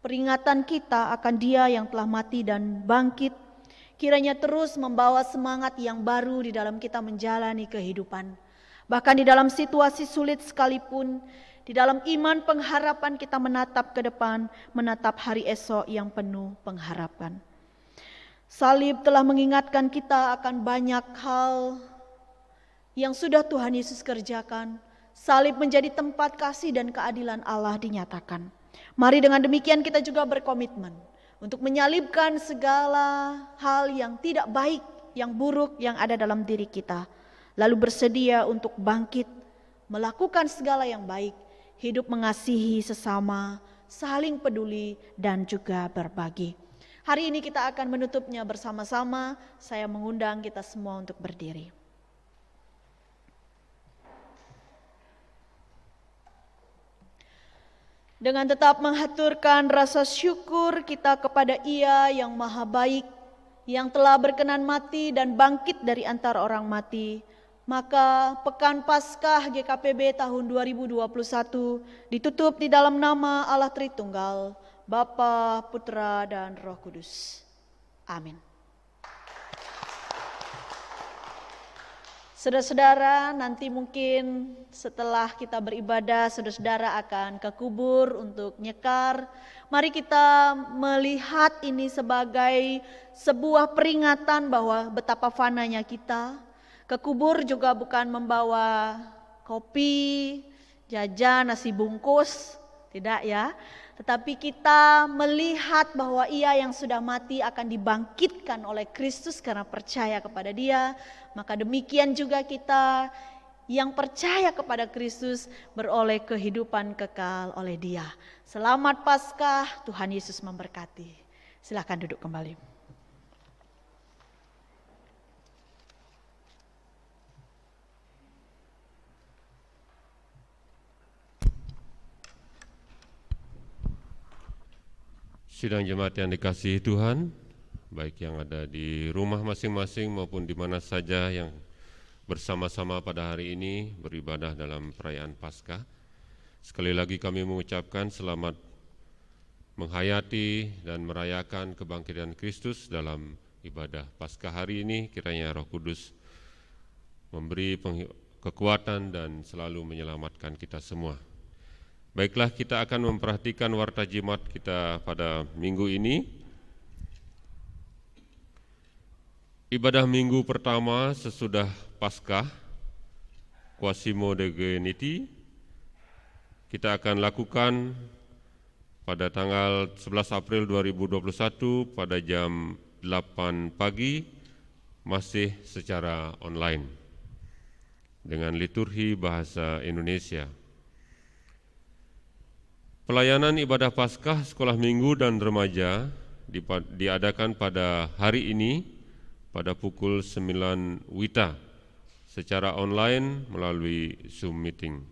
peringatan kita akan Dia yang telah mati dan bangkit, kiranya terus membawa semangat yang baru di dalam kita menjalani kehidupan. Bahkan di dalam situasi sulit sekalipun, di dalam iman pengharapan kita menatap ke depan, menatap hari esok yang penuh pengharapan. Salib telah mengingatkan kita akan banyak hal yang sudah Tuhan Yesus kerjakan. Salib menjadi tempat kasih dan keadilan Allah dinyatakan. Mari dengan demikian kita juga berkomitmen untuk menyalibkan segala hal yang tidak baik, yang buruk yang ada dalam diri kita. Lalu bersedia untuk bangkit, melakukan segala yang baik, hidup mengasihi sesama, saling peduli dan juga berbagi. Hari ini kita akan menutupnya bersama-sama. Saya mengundang kita semua untuk berdiri. Dengan tetap menghaturkan rasa syukur kita kepada Ia yang maha baik, yang telah berkenan mati dan bangkit dari antara orang mati, maka Pekan Paskah GKPB tahun 2021 ditutup di dalam nama Allah Tritunggal, Bapa, Putra, dan Roh Kudus. Amin. Saudara-saudara, nanti mungkin setelah kita beribadah, saudara-saudara akan ke kubur untuk nyekar. Mari kita melihat ini sebagai sebuah peringatan bahwa betapa fananya kita. Ke kubur juga bukan membawa kopi, jajan, nasi bungkus, tidak ya. Tetapi kita melihat bahwa Ia yang sudah mati akan dibangkitkan oleh Kristus karena percaya kepada Dia. Maka demikian juga kita yang percaya kepada Kristus beroleh kehidupan kekal oleh Dia. Selamat Paskah, Tuhan Yesus memberkati. Silakan duduk kembali. Sidang jemaat yang dikasihi Tuhan, baik yang ada di rumah masing-masing maupun di mana saja yang bersama-sama pada hari ini beribadah dalam perayaan Paskah. Sekali lagi kami mengucapkan selamat menghayati dan merayakan kebangkitan Kristus dalam ibadah Paskah hari ini. Kiranya Roh Kudus memberi kekuatan dan selalu menyelamatkan kita semua. Baiklah, kita akan memperhatikan warta jemaat kita pada minggu ini. Ibadah minggu pertama sesudah Paskah, Quasimo Dei Niti, kita akan lakukan pada tanggal 11 April 2021 pada jam 8 pagi, masih secara online, dengan liturgi bahasa Indonesia. Pelayanan ibadah Paskah sekolah minggu dan remaja diadakan pada hari ini pada pukul 9 WITA secara online melalui Zoom meeting.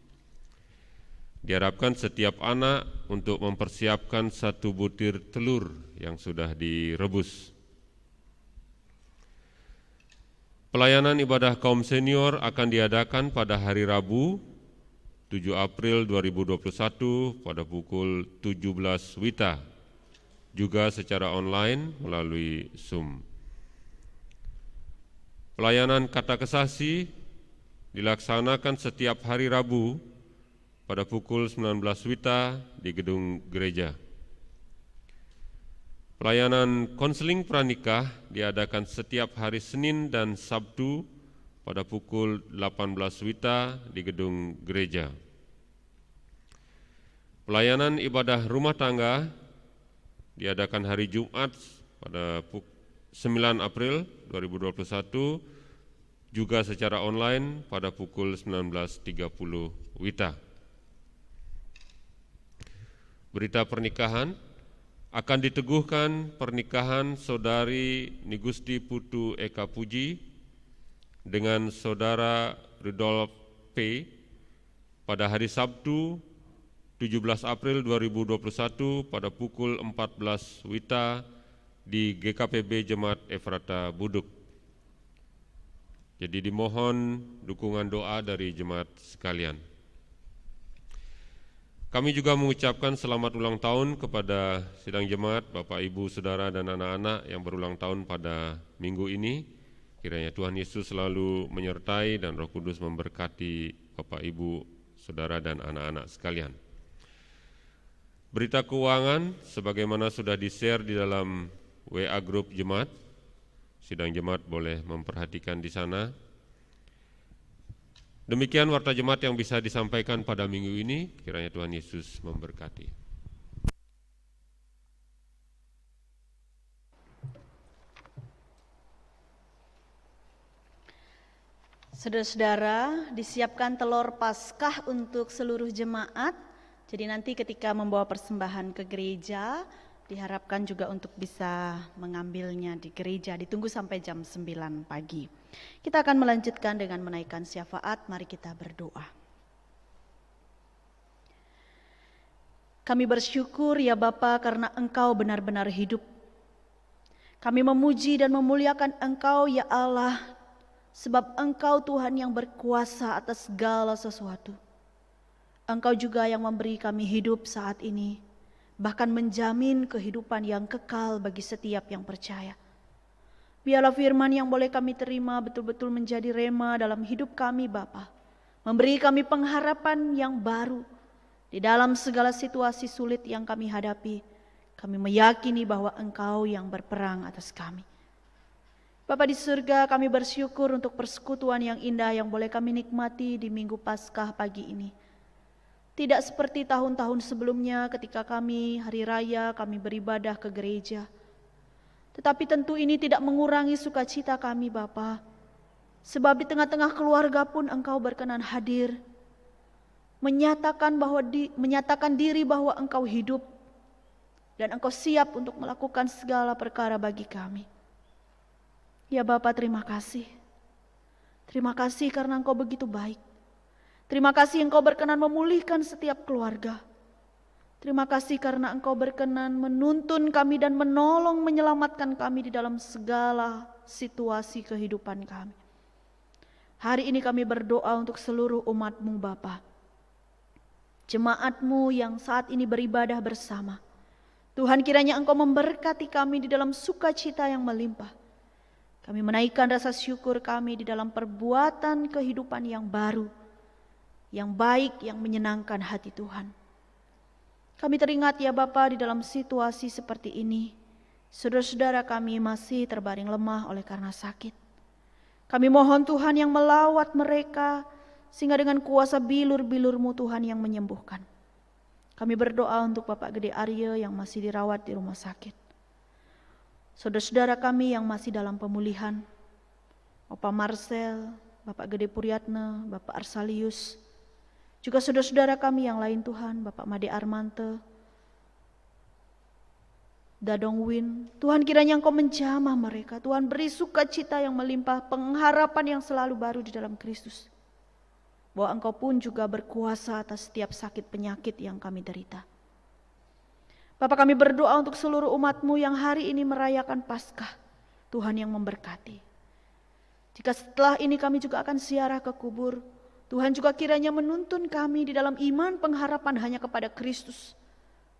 Diharapkan setiap anak untuk mempersiapkan 1 butir telur yang sudah direbus. Pelayanan ibadah kaum senior akan diadakan pada hari Rabu 7 April 2021 pada pukul 17 WITA, juga secara online melalui Zoom. Pelayanan kata kesasi dilaksanakan setiap hari Rabu pada pukul 19 WITA di gedung gereja. Pelayanan konseling pranikah diadakan setiap hari Senin dan Sabtu pada pukul 18 WITA di gedung gereja. Pelayanan ibadah rumah tangga diadakan hari Jumat pada 9 April 2021 juga secara online pada pukul 19.30 WITA. Berita pernikahan akan diteguhkan pernikahan Saudari Nigusti Putu Eka Puji dengan Saudara Rudolf P. pada hari Sabtu 17 April 2021 pada pukul 14 WITA di GKPB Jemaat Efrata Buduk. Jadi dimohon dukungan doa dari jemaat sekalian. Kami juga mengucapkan selamat ulang tahun kepada sidang jemaat, Bapak, Ibu, Saudara, dan anak-anak yang berulang tahun pada minggu ini. Kiranya Tuhan Yesus selalu menyertai dan Roh Kudus memberkati Bapak, Ibu, Saudara, dan anak-anak sekalian. Berita keuangan sebagaimana sudah di-share di dalam WA Group Jemaat. Sidang jemaat boleh memperhatikan di sana. Demikian warta jemaat yang bisa disampaikan pada minggu ini. Kiranya Tuhan Yesus memberkati. Saudara-saudara, disiapkan telur Paskah untuk seluruh jemaat. Jadi nanti ketika membawa persembahan ke gereja, diharapkan juga untuk bisa mengambilnya di gereja. Ditunggu sampai jam 9 pagi. Kita akan melanjutkan dengan menaikkan syafaat. Mari kita berdoa. Kami bersyukur ya Bapa karena Engkau benar-benar hidup. Kami memuji dan memuliakan Engkau ya Allah, sebab Engkau Tuhan yang berkuasa atas segala sesuatu. Engkau juga yang memberi kami hidup saat ini, bahkan menjamin kehidupan yang kekal bagi setiap yang percaya. Biarlah firman yang boleh kami terima betul-betul menjadi rema dalam hidup kami Bapa, memberi kami pengharapan yang baru di dalam segala situasi sulit yang kami hadapi. Kami meyakini bahwa Engkau yang berperang atas kami. Bapa di surga, kami bersyukur untuk persekutuan yang indah yang boleh kami nikmati di Minggu Paskah pagi ini. Tidak seperti tahun-tahun sebelumnya ketika kami hari raya kami beribadah ke gereja. Tetapi tentu ini tidak mengurangi sukacita kami Bapa. Sebab di tengah-tengah keluarga pun Engkau berkenan hadir. Menyatakan diri bahwa Engkau hidup. Dan Engkau siap untuk melakukan segala perkara bagi kami. Ya Bapa, terima kasih. Terima kasih karena Engkau begitu baik. Terima kasih Engkau berkenan memulihkan setiap keluarga. Terima kasih karena Engkau berkenan menuntun kami dan menolong menyelamatkan kami di dalam segala situasi kehidupan kami. Hari ini kami berdoa untuk seluruh umat-Mu Bapa. Jemaat-Mu yang saat ini beribadah bersama. Tuhan, kiranya Engkau memberkati kami di dalam sukacita yang melimpah. Kami menaikkan rasa syukur kami di dalam perbuatan kehidupan yang baru, yang baik, yang menyenangkan hati Tuhan. Kami teringat ya Bapa, di dalam situasi seperti ini, saudara-saudara kami masih terbaring lemah oleh karena sakit. Kami mohon Tuhan yang melawat mereka, sehingga dengan kuasa bilur-bilur-Mu Tuhan yang menyembuhkan. Kami berdoa untuk Bapak Gede Arya yang masih dirawat di rumah sakit. Saudara-saudara kami yang masih dalam pemulihan, Opa Marcel, Bapak Gede Puryatna, Bapak Arsalius, juga saudara-saudara kami yang lain Tuhan, Bapak Made Armante, Dadong Win, Tuhan kiranya Engkau menjamah mereka, Tuhan beri sukacita yang melimpah, pengharapan yang selalu baru di dalam Kristus. Bahwa Engkau pun juga berkuasa atas setiap sakit penyakit yang kami derita. Bapak, kami berdoa untuk seluruh umat-Mu yang hari ini merayakan Paskah. Tuhan yang memberkati. Jika setelah ini kami juga akan ziarah ke kubur, Tuhan juga kiranya menuntun kami di dalam iman pengharapan hanya kepada Kristus.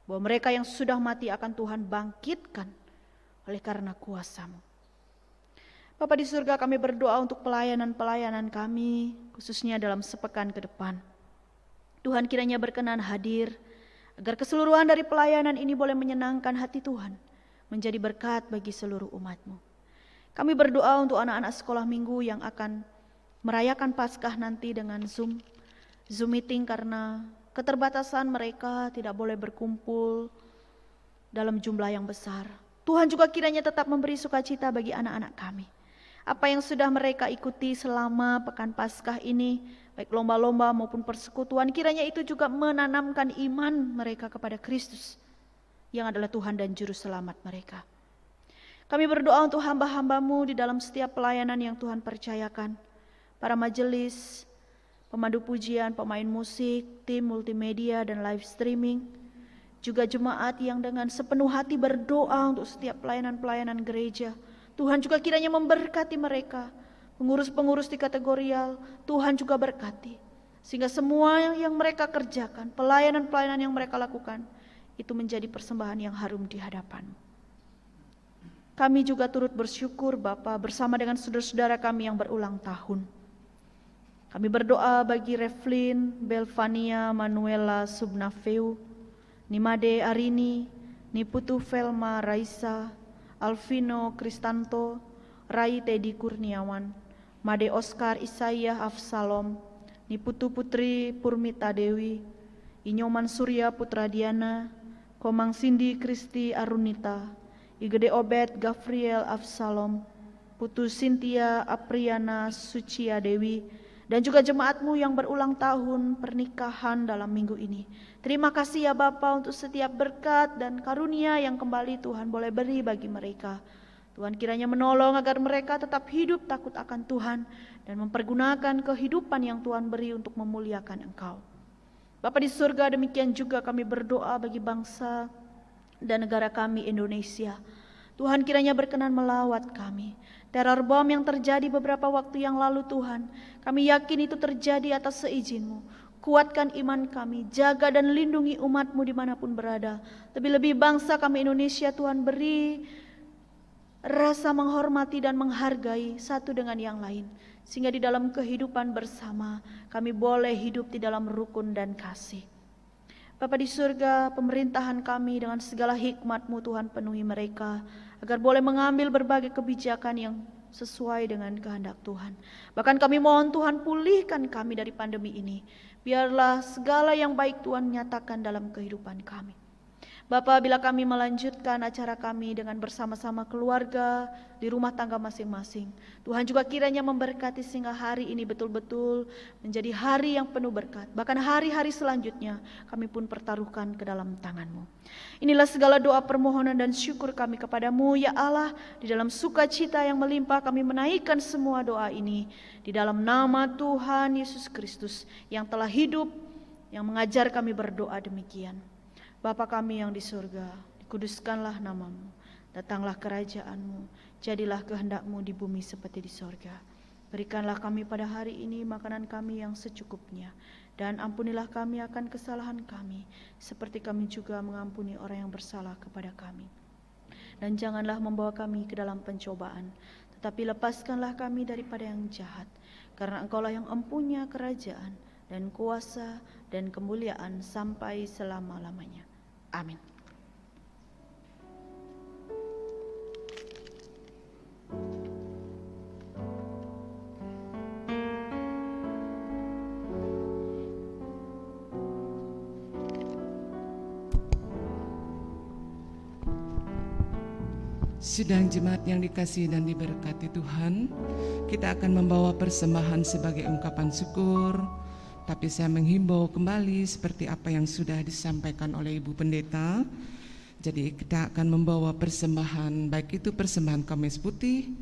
Bahwa mereka yang sudah mati akan Tuhan bangkitkan oleh karena kuasa-Mu. Bapa di surga, kami berdoa untuk pelayanan-pelayanan kami, khususnya dalam sepekan ke depan. Tuhan kiranya berkenan hadir, agar keseluruhan dari pelayanan ini boleh menyenangkan hati Tuhan, menjadi berkat bagi seluruh umat-Mu. Kami berdoa untuk anak-anak sekolah minggu yang akan merayakan Paskah nanti dengan Zoom meeting karena keterbatasan mereka tidak boleh berkumpul dalam jumlah yang besar. Tuhan juga kiranya tetap memberi sukacita bagi anak-anak kami. Apa yang sudah mereka ikuti selama pekan Paskah ini, baik lomba-lomba maupun persekutuan, kiranya itu juga menanamkan iman mereka kepada Kristus yang adalah Tuhan dan Juru Selamat mereka. Kami berdoa untuk hamba-hamba-Mu di dalam setiap pelayanan yang Tuhan percayakan. Para majelis, pemandu pujian, pemain musik, tim multimedia dan live streaming. Juga jemaat yang dengan sepenuh hati berdoa untuk setiap pelayanan-pelayanan gereja. Tuhan juga kiranya memberkati mereka. Pengurus-pengurus di kategorial, Tuhan juga berkati. Sehingga semua yang mereka kerjakan, pelayanan-pelayanan yang mereka lakukan, itu menjadi persembahan yang harum di hadapan-Mu. Kami juga turut bersyukur Bapa bersama dengan saudara-saudara kami yang berulang tahun. Kami berdoa bagi Reflin, Belvania, Manuela, Subnafeu, Nimade Arini, Niputu Velma, Raisa, Alvino Kristanto, Rai Teddy Kurniawan, Made Oscar Isaiah Afsalom, Niputu Putri Purmita Dewi, Inyoman Surya Putra Diana, Komang Cindy Kristi Arunita, Igede Obed Gavriel Afsalom, Putu Cynthia Apriana Sucia Dewi, dan juga jemaatmu yang berulang tahun pernikahan dalam minggu ini. Terima kasih ya Bapa untuk setiap berkat dan karunia yang kembali Tuhan boleh beri bagi mereka. Tuhan kiranya menolong agar mereka tetap hidup takut akan Tuhan dan mempergunakan kehidupan yang Tuhan beri untuk memuliakan Engkau. Bapa di surga, demikian juga kami berdoa bagi bangsa dan negara kami Indonesia. Tuhan kiranya berkenan melawat kami. Teror bom yang terjadi beberapa waktu yang lalu Tuhan, kami yakin itu terjadi atas seizin-Mu. Kuatkan iman kami, jaga dan lindungi umat-Mu dimanapun berada. Lebih-lebih bangsa kami Indonesia Tuhan beri rasa menghormati dan menghargai satu dengan yang lain. Sehingga di dalam kehidupan bersama kami boleh hidup di dalam rukun dan kasih. Bapa di surga, pemerintahan kami dengan segala hikmat-Mu Tuhan penuhi mereka, agar boleh mengambil berbagai kebijakan yang sesuai dengan kehendak Tuhan. Bahkan kami mohon Tuhan pulihkan kami dari pandemi ini. Biarlah segala yang baik Tuhan nyatakan dalam kehidupan kami. Bapa, bila kami melanjutkan acara kami dengan bersama-sama keluarga di rumah tangga masing-masing, Tuhan juga kiranya memberkati sehingga hari ini betul-betul menjadi hari yang penuh berkat. Bahkan hari-hari selanjutnya kami pun pertaruhkan ke dalam tangan-Mu. Inilah segala doa permohonan dan syukur kami kepadamu ya Allah. Di dalam sukacita yang melimpah kami menaikkan semua doa ini di dalam nama Tuhan Yesus Kristus yang telah hidup, yang mengajar kami berdoa demikian. Bapa kami yang di surga, dikuduskanlah nama-Mu, datanglah kerajaan-Mu, jadilah kehendak-Mu di bumi seperti di surga. Berikanlah kami pada hari ini makanan kami yang secukupnya, dan ampunilah kami akan kesalahan kami, seperti kami juga mengampuni orang yang bersalah kepada kami. Dan janganlah membawa kami ke dalam pencobaan, tetapi lepaskanlah kami daripada yang jahat, karena Engkau-lah yang empunya kerajaan dan kuasa dan kemuliaan sampai selama-lamanya. Amin. Sidang jemaat yang dikasihi dan diberkati Tuhan, kita akan membawa persembahan sebagai ungkapan syukur. Tapi saya menghimbau kembali seperti apa yang sudah disampaikan oleh Ibu Pendeta. Jadi kita akan membawa persembahan, baik itu persembahan Kamis Putih,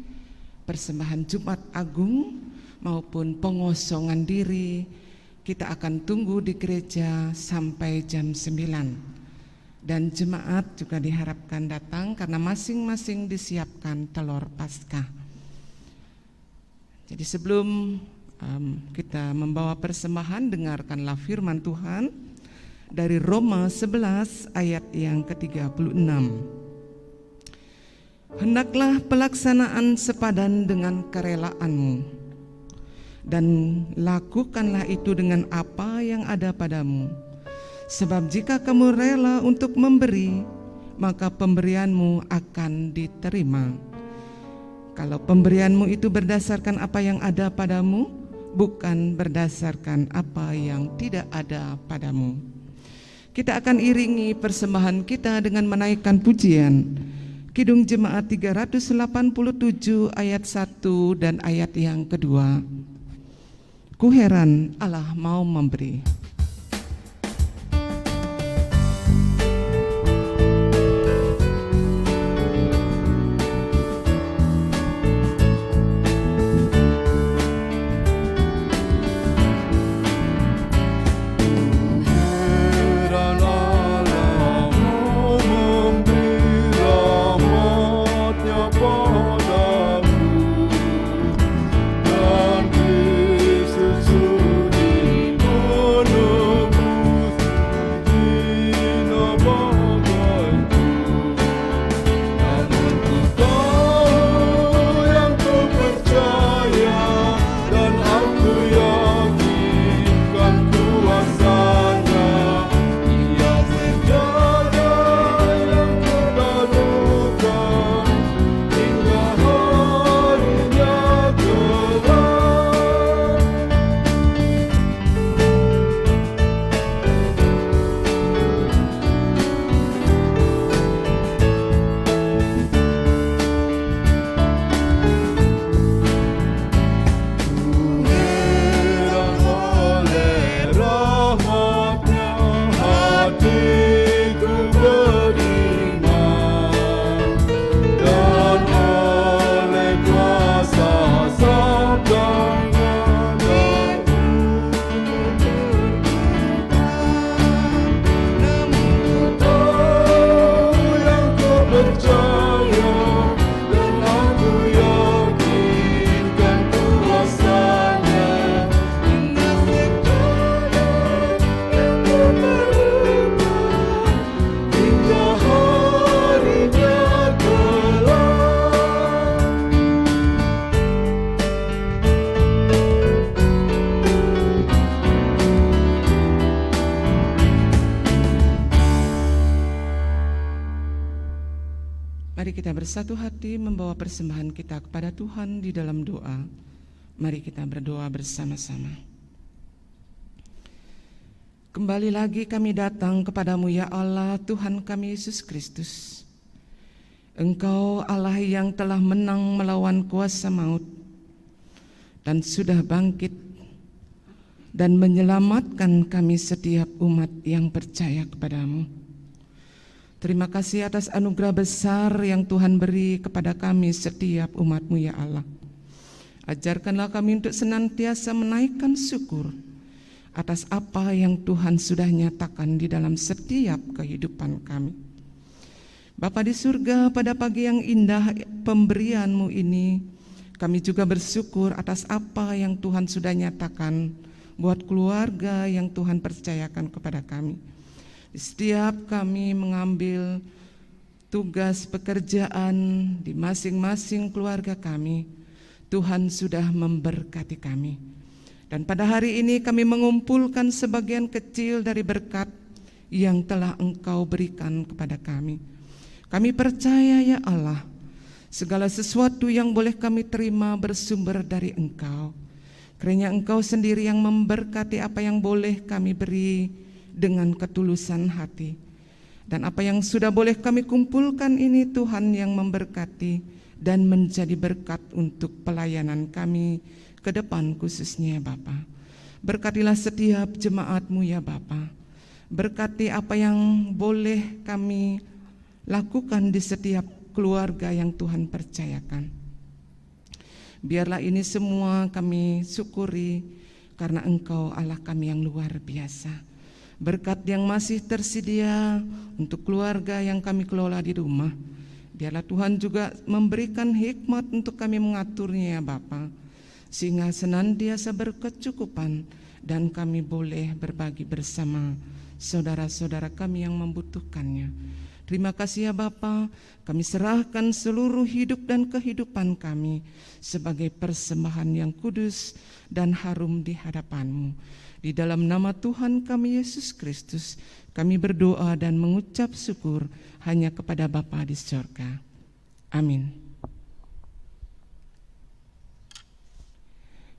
persembahan Jumat Agung, maupun pengosongan diri. Kita akan tunggu di gereja sampai jam 9. Dan jemaat juga diharapkan datang karena masing-masing disiapkan telur Paskah. Jadi sebelum kita membawa persembahan, dengarkanlah firman Tuhan dari Roma 11 ayat yang ke-36. Hendaklah pelaksanaan sepadan dengan kerelaanmu, dan lakukanlah itu dengan apa yang ada padamu. Sebab jika kamu rela untuk memberi, maka pemberianmu akan diterima. Kalau pemberianmu itu berdasarkan apa yang ada padamu, bukan berdasarkan apa yang tidak ada padamu. Kita akan iringi persembahan kita dengan menaikkan pujian Kidung Jemaat 387 ayat 1 dan ayat yang kedua. Ku heran Allah mau memberi. Dan Kristus sudi kita bersatu hati membawa persembahan kita kepada Tuhan di dalam doa. Mari kita berdoa bersama-sama. Kembali lagi kami datang kepadamu ya Allah, Tuhan kami Yesus Kristus. Engkau Allah yang telah menang melawan kuasa maut dan sudah bangkit dan menyelamatkan kami setiap umat yang percaya kepadamu. Terima kasih atas anugerah besar yang Tuhan beri kepada kami setiap umat-Mu ya Allah. Ajarkanlah kami untuk senantiasa menaikkan syukur atas apa yang Tuhan sudah nyatakan di dalam setiap kehidupan kami. Bapa di surga, pada pagi yang indah pemberian-Mu ini, kami juga bersyukur atas apa yang Tuhan sudah nyatakan buat keluarga yang Tuhan percayakan kepada kami. Setiap kami mengambil tugas pekerjaan di masing-masing keluarga kami, Tuhan sudah memberkati kami. Dan pada hari ini kami mengumpulkan sebagian kecil dari berkat yang telah Engkau berikan kepada kami. Kami percaya ya Allah, segala sesuatu yang boleh kami terima bersumber dari Engkau. Kiranya Engkau sendiri yang memberkati apa yang boleh kami beri dengan ketulusan hati. Dan apa yang sudah boleh kami kumpulkan ini Tuhan yang memberkati dan menjadi berkat untuk pelayanan kami ke depan khususnya Bapa. Berkatilah setiap jemaat-Mu ya Bapa. Berkati apa yang boleh kami lakukan di setiap keluarga yang Tuhan percayakan. Biarlah ini semua kami syukuri karena Engkau Allah kami yang luar biasa. Berkat yang masih tersedia untuk keluarga yang kami kelola di rumah, biarlah Tuhan juga memberikan hikmat untuk kami mengaturnya ya Bapa, sehingga senantiasa berkecukupan dan kami boleh berbagi bersama saudara-saudara kami yang membutuhkannya. Terima kasih ya Bapa, kami serahkan seluruh hidup dan kehidupan kami sebagai persembahan yang kudus dan harum di hadapan-Mu. Di dalam nama Tuhan kami Yesus Kristus, kami berdoa dan mengucap syukur hanya kepada Bapa di surga. Amin.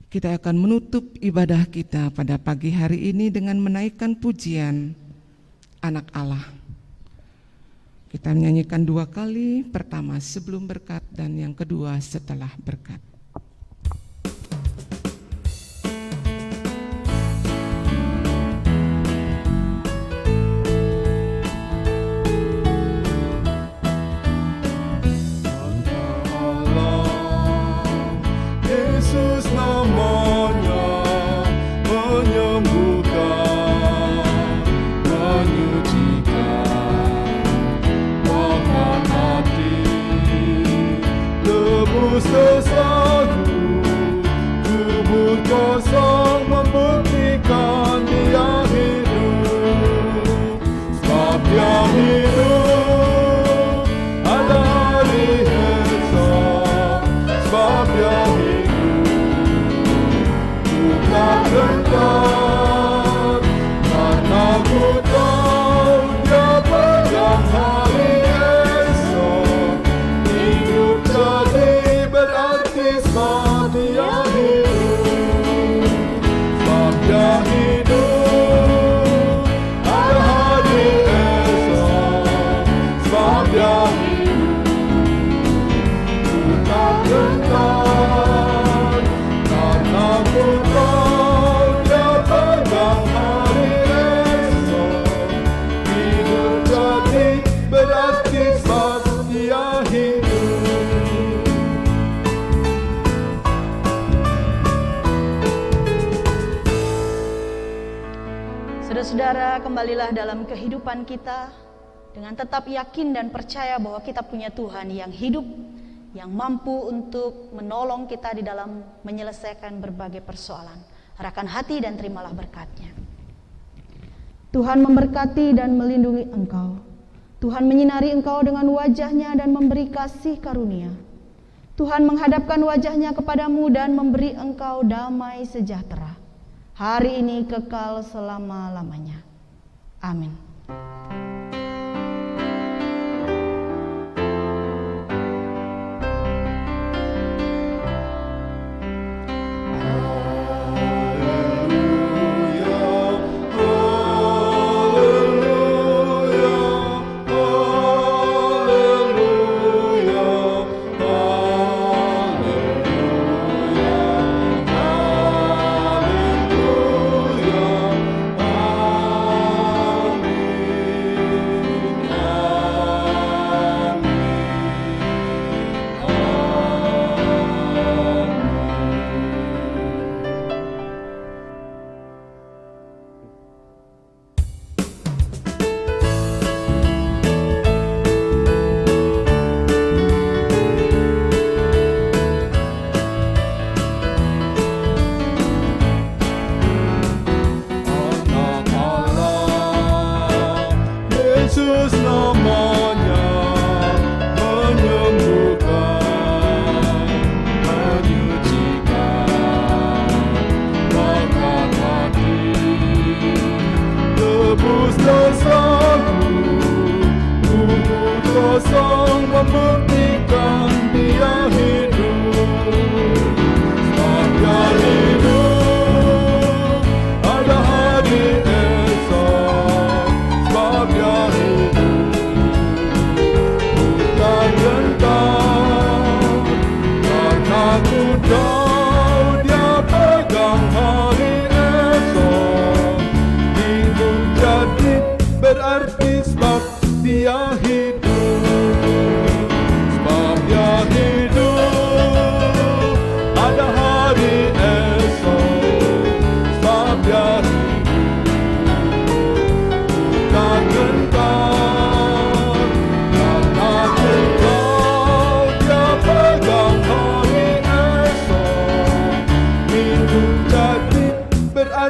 Kita akan menutup ibadah kita pada pagi hari ini dengan menaikkan pujian Anak Allah. Kita menyanyikan 2 kali, pertama sebelum berkat dan yang kedua setelah berkat. Yesus namanya menyembuhkan, menyucikan, bahkan hati lebus tersagu, kubur kosong membuktikan Dia hidup, sebab Dia hidup ada hari esok, sebab Dia hidup tak gentar, karena ku tahu Dia pegang hari esok. Hidup jadi berarti sebab Dia hidup, sebab Dia hidup ada hari esok, sebab Dia hidup ku tak gentar, karena ku tahu Saudara-saudara, kembalilah dalam kehidupan kita dengan tetap yakin dan percaya bahwa kita punya Tuhan yang hidup, yang mampu untuk menolong kita di dalam menyelesaikan berbagai persoalan. Arahkan hati dan terimalah berkat-Nya. Tuhan memberkati dan melindungi engkau. Tuhan menyinari engkau dengan wajah-Nya dan memberi kasih karunia. Tuhan menghadapkan wajah-Nya kepadamu dan memberi engkau damai sejahtera, hari ini kekal selama-lamanya. Amin.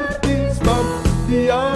berarti sebab Dia